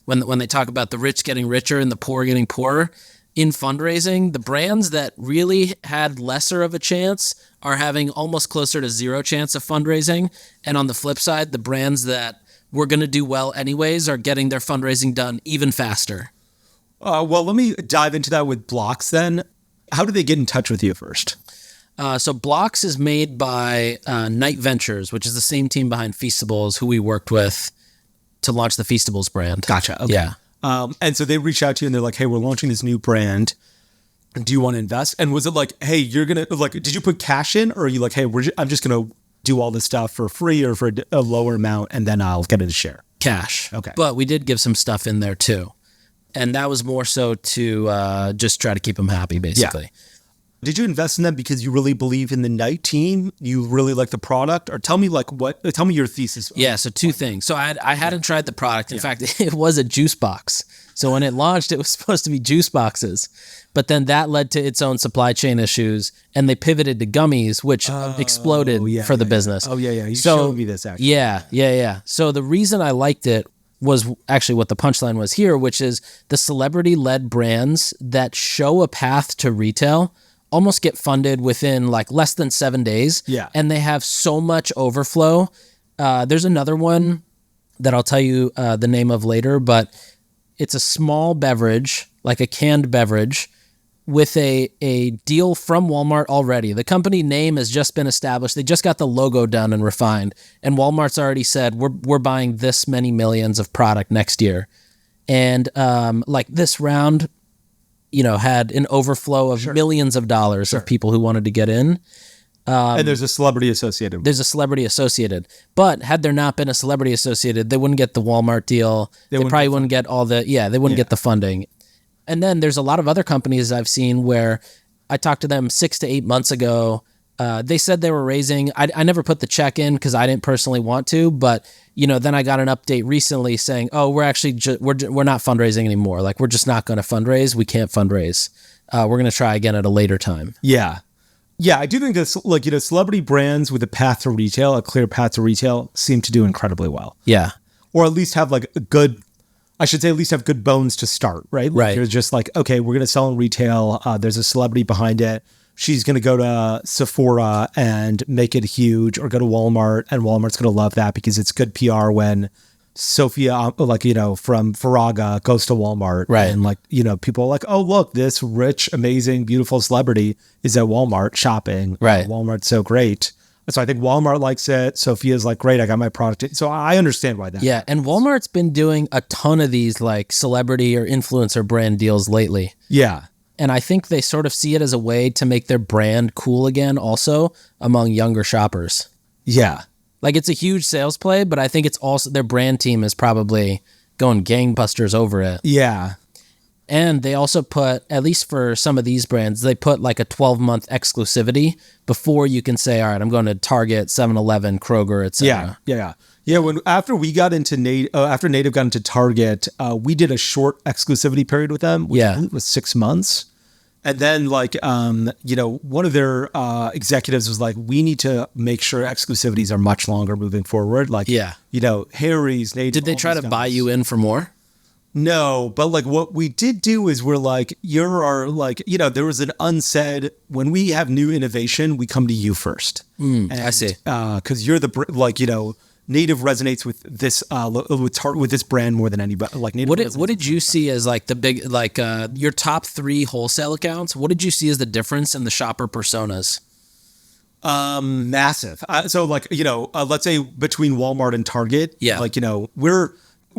when they talk about the rich getting richer and the poor getting poorer, in fundraising, the brands that really had lesser of a chance are having almost closer to 0 chance of fundraising. And on the flip side, the brands that were going to do well anyways are getting their fundraising done even faster. Well, let me dive into that with Blocks then. How do they get in touch with you first? So Blocks is made by Night Ventures, which is the same team behind Feastables, who we worked with to launch the Feastables brand. Gotcha. Okay. Yeah. And so they reach out to you and they're like, hey, we're launching this new brand. Do you want to invest? And was it like, hey, you're going to, like, did you put cash in, or are you like, hey, I'm just going to do all this stuff for free or for a lower amount and then I'll get it a share? Cash. Okay. But we did give some stuff in there too. And that was more so to just try to keep them happy, basically. Yeah. Did you invest in them because you really believe in the Night team? You really like the product? Or tell me your thesis. Yeah, so two things. So I hadn't tried the product. In fact, it was a juice box. So when it launched, it was supposed to be juice boxes. But then that led to its own supply chain issues, and they pivoted to gummies, which exploded for the business. Oh, yeah. You showed me this, actually. Yeah. So the reason I liked it was actually what the punchline was here, which is the celebrity-led brands that show a path to retail almost get funded within like less than 7 days. Yeah. And they have so much overflow. There's another one that I'll tell you the name of later, but it's a small beverage, like a canned beverage, with a deal from Walmart already. The company name has just been established. They just got the logo done and refined. And Walmart's already said, we're buying this many millions of product next year. And like this round, had an overflow of millions of dollars of people who wanted to get in. And there's a celebrity associated. There's a celebrity associated. But had there not been a celebrity associated, they wouldn't get the Walmart deal. They probably wouldn't get all the, they wouldn't get the funding. And then there's a lot of other companies I've seen where I talked to them 6 to 8 months ago. They said they were raising. I never put the check in because I didn't personally want to. But then I got an update recently saying, "Oh, we're actually we're not fundraising anymore. Like we're just not going to fundraise. We can't fundraise. We're going to try again at a later time." Yeah, I do think that's like celebrity brands with a path to retail, a clear path to retail, seem to do incredibly well. Yeah, or at least have like a good. I should say at least have good bones to start, right? Right. You're just like, okay, we're going to sell in retail. There's a celebrity behind it. She's going to go to Sephora and make it huge, or go to Walmart, and Walmart's going to love that because it's good PR when Sophia, from Faraga goes to Walmart. Right. And people are like, oh, look, this rich, amazing, beautiful celebrity is at Walmart shopping. Right. Walmart's so great. So I think Walmart likes it. Sophia's like, great, I got my product. So I understand why that. Yeah, and Walmart's been doing a ton of these like celebrity or influencer brand deals lately. Yeah. And I think they sort of see it as a way to make their brand cool again also among younger shoppers. Yeah. Like it's a huge sales play, but I think it's also their brand team is probably going gangbusters over it. Yeah. And they also put, at least for some of these brands, they put like a 12-month exclusivity before you can say, all right, I'm going to Target, 7-Eleven, Kroger, etc. Yeah. After Native got into Target, we did a short exclusivity period with them, which I believe was 6 months. And then one of their executives was like, we need to make sure exclusivities are much longer moving forward. Harry's, Native. Did they try to buy you in for more? No, but what we did do is we're like, there was an unsaid, when we have new innovation, we come to you first. I see. Because you're Native resonates with this with this brand more than anybody. What did you see as the big your top 3 wholesale accounts? What did you see as the difference in the shopper personas? Massive. So let's say between Walmart and Target. Yeah.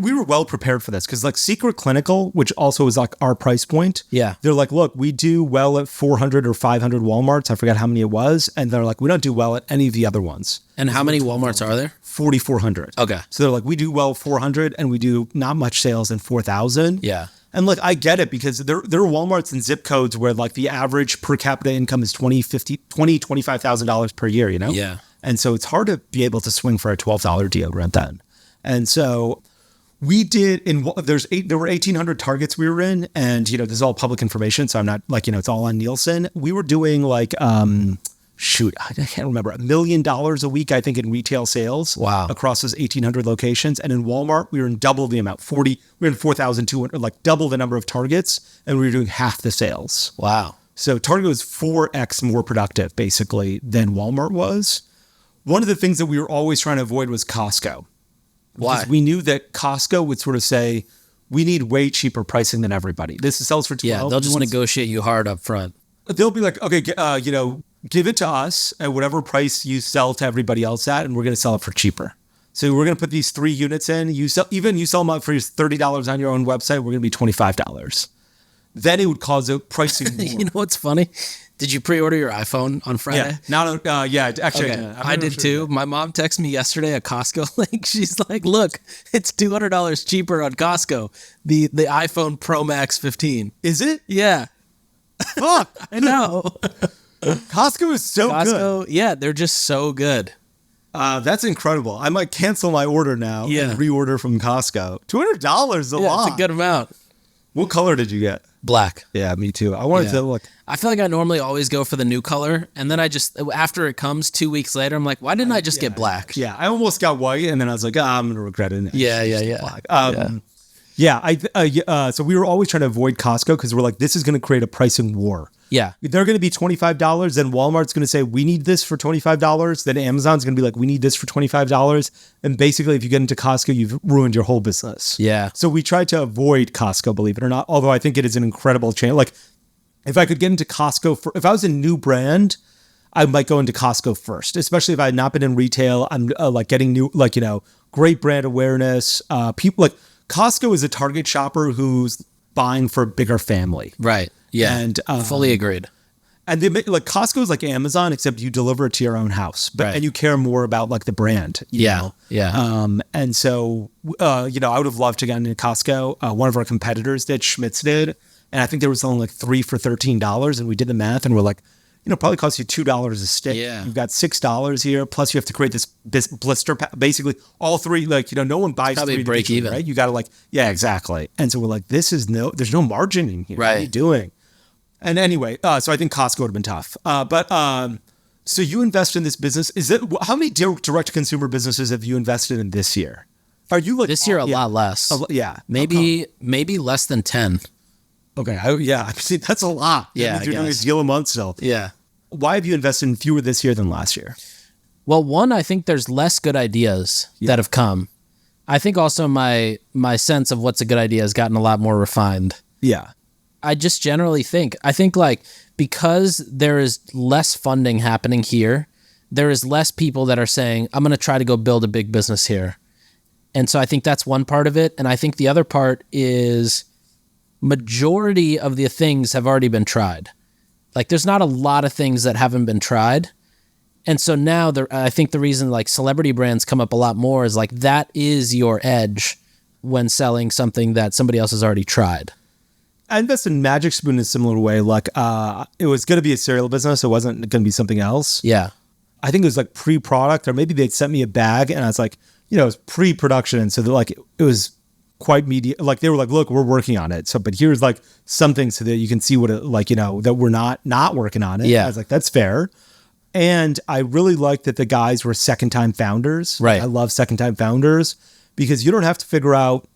We were well prepared for this because Secret Clinical, which also is our price point. Yeah. They're like, look, we do well at 400 or 500 Walmarts. I forgot how many it was. And they're like, we don't do well at any of the other ones. And how many Walmarts are there? 4,400. Okay. So they're like, we do well 400 and we do not much sales in 4,000. Yeah. And I get it because there are Walmarts and zip codes where the average per capita income is $25,000 per year, Yeah. And so it's hard to be able to swing for a $12 deodorant then. And so we did there were 1,800 Targets we were in, and this is all public information, so I'm not it's all on Nielsen. We were doing I can't remember, $1 million a week, I think, in retail sales. Wow. Across those 1,800 locations. And in Walmart, we were in double the amount, we were in 4,200, double the number of Targets, and we were doing half the sales. Wow. So Target was 4x more productive, basically, than Walmart was. One of the things that we were always trying to avoid was Costco. Why? Because we knew that Costco would sort of say, we need way cheaper pricing than everybody. This sells for 12. Yeah, they'll just negotiate you hard up front. They'll be like, okay, give it to us at whatever price you sell to everybody else at, and we're going to sell it for cheaper. So we're going to put these 3 units in. You sell them out for $30 on your own website. We're going to be $25. Then it would cause a pricing war. You know what's funny? Did you pre-order your iPhone on Friday? Actually, okay. I did too. My mom texted me yesterday a Costco link. She's like, look, it's $200 cheaper on Costco. The iPhone Pro Max 15. Is it? Yeah. Fuck. I know. Costco is so good. Yeah, they're just so good. That's incredible. I might cancel my order now and reorder from Costco. $200 is a lot. It's a good amount. What color did you get? Black. Yeah, me too. I wanted to look. I feel like I normally always go for the new color, and then I just, after it comes 2 weeks later, I'm like, why didn't I just get black? Yeah, I almost got white, and then I was like, I'm going to regret it. Yeah. Black. So we were always trying to avoid Costco because we're like, this is going to create a pricing war. Yeah. They're going to be $25, then Walmart's going to say, we need this for $25, then Amazon's going to be like, we need this for $25, and basically if you get into Costco, you've ruined your whole business. Yeah. So we tried to avoid Costco, believe it or not, although I think it is an incredible chain. Like, if I could get into Costco, if I was a new brand, I might go into Costco first, especially if I had not been in retail. I'm getting new, great brand awareness. People like Costco is a target shopper who's buying for a bigger family. Right. Yeah. And fully agreed. And they make, Costco is like Amazon, except you deliver it to your own house, and you care more about the brand. You know? Yeah. And so, I would have loved to get into Costco. One of our competitors did, Schmitz did. And I think they were selling 3 for $13. And we did the math and we're like, probably costs you $2 a stick. Yeah. You've got $6 here. Plus you have to create this blister pack. Basically all 3, no one buys probably 3 break even, right? You got to exactly. And so we're like, there's no margin in here. Right. What are you doing? And anyway, so I think Costco would have been tough. So you invest in this business. How many direct consumer businesses have you invested in this year? Are you this year? A lot less. Maybe less than 10. Okay. See, that's a lot. Yeah. You're doing a deal a month still. Yeah. Why have you invested in fewer this year than last year? Well, one, I think there's less good ideas that have come. I think also my sense of what's a good idea has gotten a lot more refined. Yeah. I just generally think because there is less funding happening here, there is less people that are saying, I'm going to try to go build a big business here. And so I think that's one part of it. And I think the other part is majority of the things have already been tried. There's not a lot of things that haven't been tried. And so now I think the reason celebrity brands come up a lot more is that is your edge when selling something that somebody else has already tried. I invested in Magic Spoon in a similar way. It was going to be a cereal business. It wasn't going to be something else. Yeah. I think it was pre-product, or maybe they'd sent me a bag and I was it was pre-production. So it was quite media. They were look, we're working on it. So, but here's something so that you can see what it that we're not working on it. Yeah. I was that's fair. And I really liked that the guys were second-time founders. Right. I love second-time founders because you don't have to figure out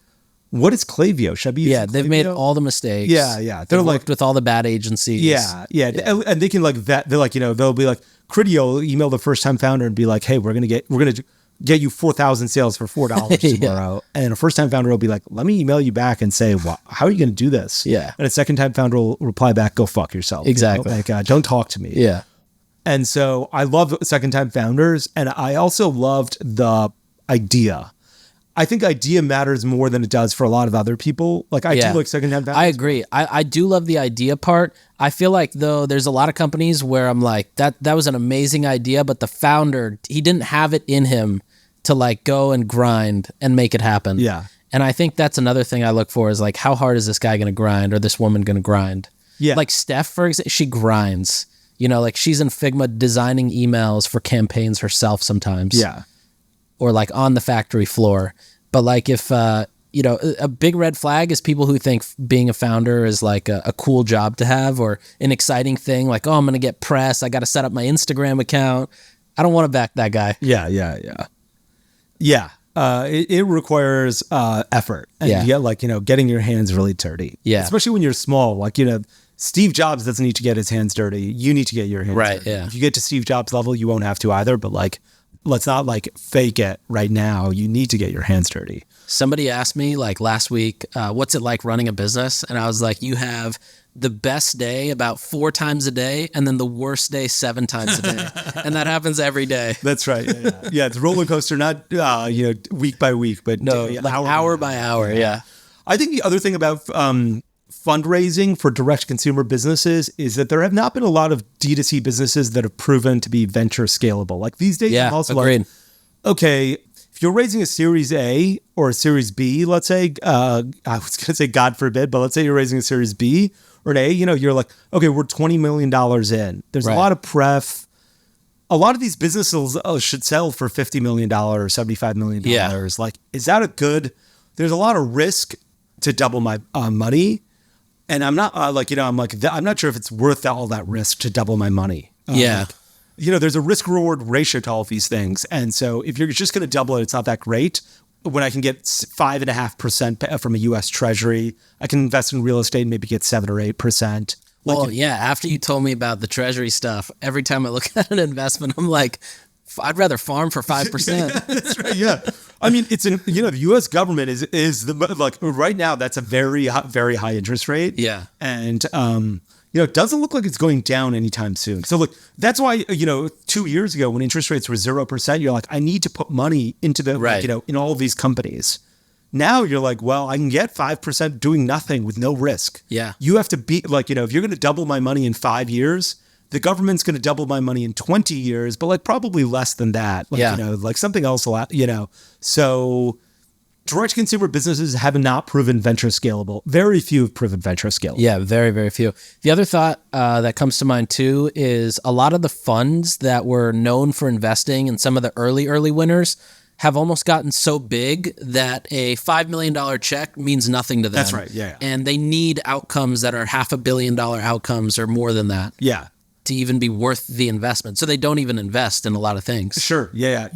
what is Klaviyo. Should I be using they've Klaviyo? made all the mistakes. Yeah. They've worked with all the bad agencies. Yeah. And they can vet. They're they'll be Criteo will email the first-time founder and be hey, we're gonna get you 4,000 sales for $4 tomorrow. And a first-time founder will be let me email you back and say, well, how are you going to do this? Yeah. And a second-time founder will reply back, go fuck yourself. Exactly. Don't talk to me. Yeah. And so I love second-time founders. And I also loved the idea. I think idea matters more than it does for a lot of other people. Do second-time founders. I agree. I do love the idea part. I feel though there's a lot of companies where I'm that was an amazing idea, but the founder, he didn't have it in him to go and grind and make it happen. Yeah. And I think that's another thing I look for is how hard is this guy going to grind or this woman going to grind? Yeah. Steph, for example, she grinds. She's in Figma designing emails for campaigns herself sometimes. Yeah. Or on the factory floor. But if, a big red flag is people who think being a founder is a cool job to have or an exciting thing. I'm going to get press. I got to set up my Instagram account. I don't want to back that guy. Yeah. It requires effort. And you get getting your hands really dirty. Yeah. Especially when you're small. Steve Jobs doesn't need to get his hands dirty. You need to get your hands dirty. Right, yeah. If you get to Steve Jobs level, you won't have to either. But let's not fake it right now. You need to get your hands dirty. Somebody asked me like last week, what's it like running a business? And I was like, you have the best day about 4 times a day and then the worst day 7 times a day. And that happens every day. That's right. Yeah, it's a roller coaster, not week by week, but hour by hour. Yeah. I think the other thing about fundraising for direct consumer businesses is that there have not been a lot of D2C businesses that have proven to be venture scalable. Like these days, I'm also agreed. like, okay, if you're raising a Series A or a Series B, let's say, I was going to say God forbid, but let's say you're raising a Series B or an A, you're like, okay, we're $20 million in. There's a lot of pref. A lot of these businesses should sell for $50 million, $75 million. Yeah. Like, is that there's a lot of risk to double my money. And I'm not I'm not sure if it's worth all that risk to double my money. There's a risk reward ratio to all of these things. And so if you're just going to double it, it's not that great. When I can get 5.5% from a U.S. Treasury, I can invest in real estate and maybe get 7 or 8%. After you told me about the Treasury stuff, every time I look at an investment, I'm like, I'd rather farm for 5%. That's right. Yeah. I mean, the U.S. government is right now, that's a very, very high interest rate. Yeah. And, it doesn't look like it's going down anytime soon. So look, that's why, 2 years ago when interest rates were 0%, you're like, I need to put money into in all of these companies. Now you're like, well, I can get 5% doing nothing with no risk. Yeah. You have to be if you're going to double my money in 5 years, the government's going to double my money in 20 years, but probably less than that. Something else, So direct consumer businesses have not proven venture scalable. Very few have proven venture scalable. Yeah, very, very few. The other thought that comes to mind too is a lot of the funds that were known for investing in some of the early winners have almost gotten so big that a $5 million check means nothing to them. That's right. Yeah. And they need outcomes that are $500 million outcomes or more than that. Yeah. To even be worth the investment. So they don't even invest in a lot of things. Sure. Yeah.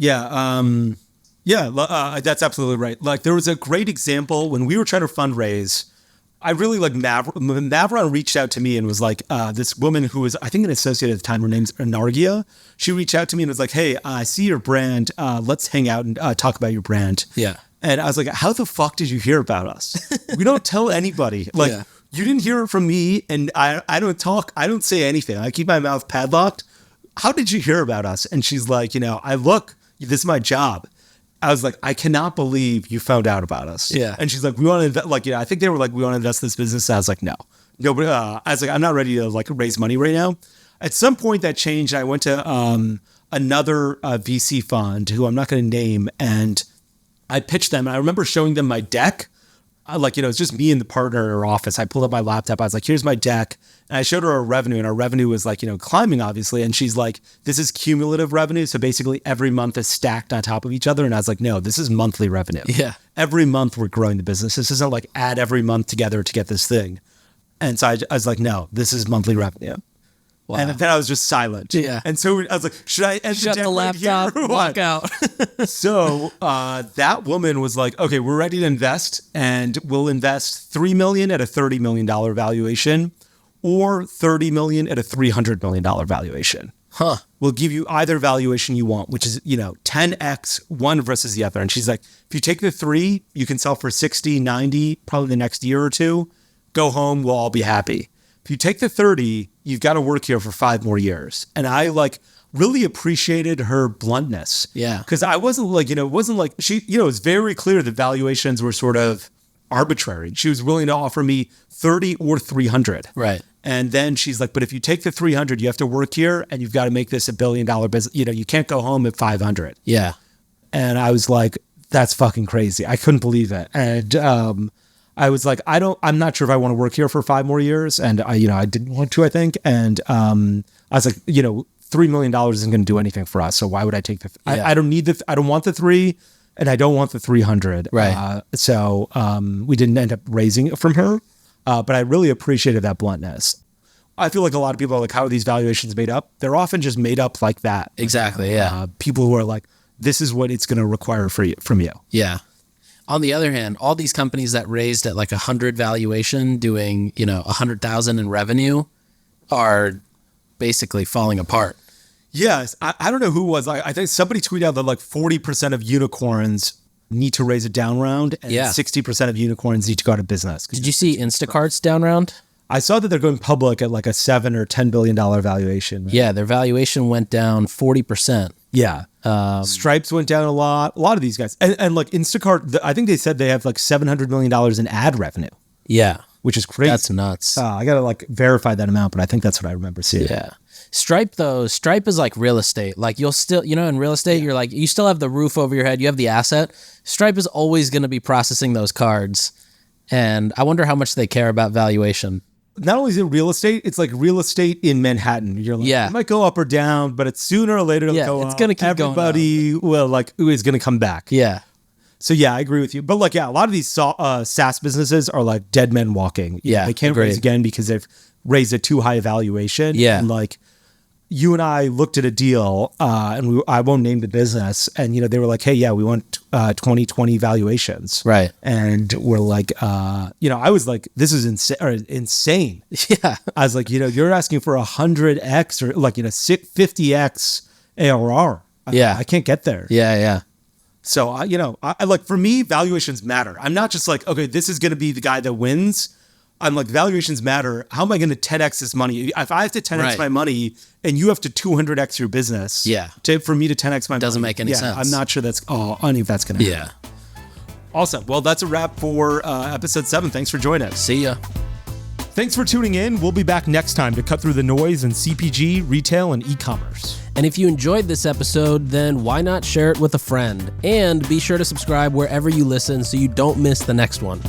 That's absolutely right. Like there was a great example when we were trying to fundraise. I really Mavron reached out to me and was like, this woman who was, I think, an associate at the time, her name's Anargia. She reached out to me and was like, hey, I see your brand. Let's hang out and talk about your brand. Yeah. And I was like, how the fuck did you hear about us? We don't tell anybody. You didn't hear it from me, and I don't talk. I don't say anything. I keep my mouth padlocked. How did you hear about us? And she's like, this is my job. I was like, I cannot believe you found out about us. Yeah. And she's like, we want to invest. I think they were like, we want to invest in this business. I was like, no. But I was like, I'm not ready to raise money right now. At some point that changed. I went to another VC fund who I'm not going to name, and I pitched them. And I remember showing them my deck. It's just me and the partner in her office. I pulled up my laptop. I was like, here's my deck. And I showed her our revenue, and our revenue was climbing, obviously. And she's like, this is cumulative revenue. So basically every month is stacked on top of each other. And I was like, no, this is monthly revenue. Yeah. Every month we're growing the business. This isn't add every month together to get this thing. And so I was like, no, this is monthly revenue. Wow. And then I was just silent. Yeah. And so I was like, should I end Shut the laptop, walk out. So that woman was like, okay, we're ready to invest, and we'll invest $3 million at a $30 million valuation or $30 million at a $300 million valuation. Huh. We'll give you either valuation you want, which is, 10x one versus the other. And she's like, if you take the 3, you can sell for 60, 90, probably the next year or two. Go home, we'll all be happy. If you take the 30, you've got to work here for 5 more years. And I really appreciated her bluntness. Yeah. Because I wasn't it wasn't like she, it was very clear the valuations were sort of arbitrary. She was willing to offer me 30 or 300. Right. And then she's like, but if you take the 300, you have to work here and you've got to make this $1 billion business. You can't go home at 500. Yeah. And I was like, that's fucking crazy. I couldn't believe it. And, I was like, I'm not sure if I want to work here for 5 more years. And I didn't want to, I think. And I was like, $3 million isn't going to do anything for us. So why would I take I don't need I don't want the 3 and I don't want the 300. Right. So we didn't end up raising it from her. But I really appreciated that bluntness. I feel like a lot of people are like, how are these valuations made up? They're often just made up like that. Exactly. Yeah. People who are like, this is what it's going to require from you. Yeah. On the other hand, all these companies that raised at 100 valuation doing, 100,000 in revenue are basically falling apart. Yes. I don't know who was. I think somebody tweeted out that 40% of unicorns need to raise a down round, and 60% of unicorns need to go out of business. Did you see Instacart's down round? I saw that they're going public at like a $7 or $10 billion valuation. Right? Yeah, their valuation went down 40%. Yeah. Stripes went down a lot. A lot of these guys. And like Instacart, I think they said they have like $700 million in ad revenue. Yeah. Which is crazy. That's nuts. I got to like verify that amount, but I think that's what I remember seeing. Yeah. Stripe though, Stripe is like real estate. Like you'll still, in real estate, you're like, you still have the roof over your head. You have the asset. Stripe is always going to be processing those cards. And I wonder how much they care about valuation. Not only is it real estate, it's like real estate in Manhattan. You're like, it might go up or down, but it's sooner or later it'll go up. It's going to keep Everybody going up. will like, is going to come back. Yeah. So yeah, I agree with you. But like, a lot of these SaaS businesses are like dead men walking. Yeah. They can't raise again because they've raised a too high a valuation. Yeah. And like, you and I looked at a deal, and I won't name the business, and they were like, "Hey, yeah, we want 2020 valuations." Right. And we're like, I was like, "This is insane." Yeah. I was like, you're asking for 100x or like 50x ARR. I can't get there. Yeah, yeah. So I like, for me, valuations matter. I'm not just like, okay, this is going to be the guy that wins. I'm like, valuations matter. How am I going to 10x this money? If I have to 10x my money and you have to 200x your business, for me to 10x my money, doesn't make any sense. I'm not sure that's any of that's going to happen. Yeah. Awesome. Well, that's a wrap for episode 7. Thanks for joining us. See ya. Thanks for tuning in. We'll be back next time to cut through the noise in CPG, retail, and e-commerce. And if you enjoyed this episode, then why not share it with a friend? And be sure to subscribe wherever you listen so you don't miss the next one.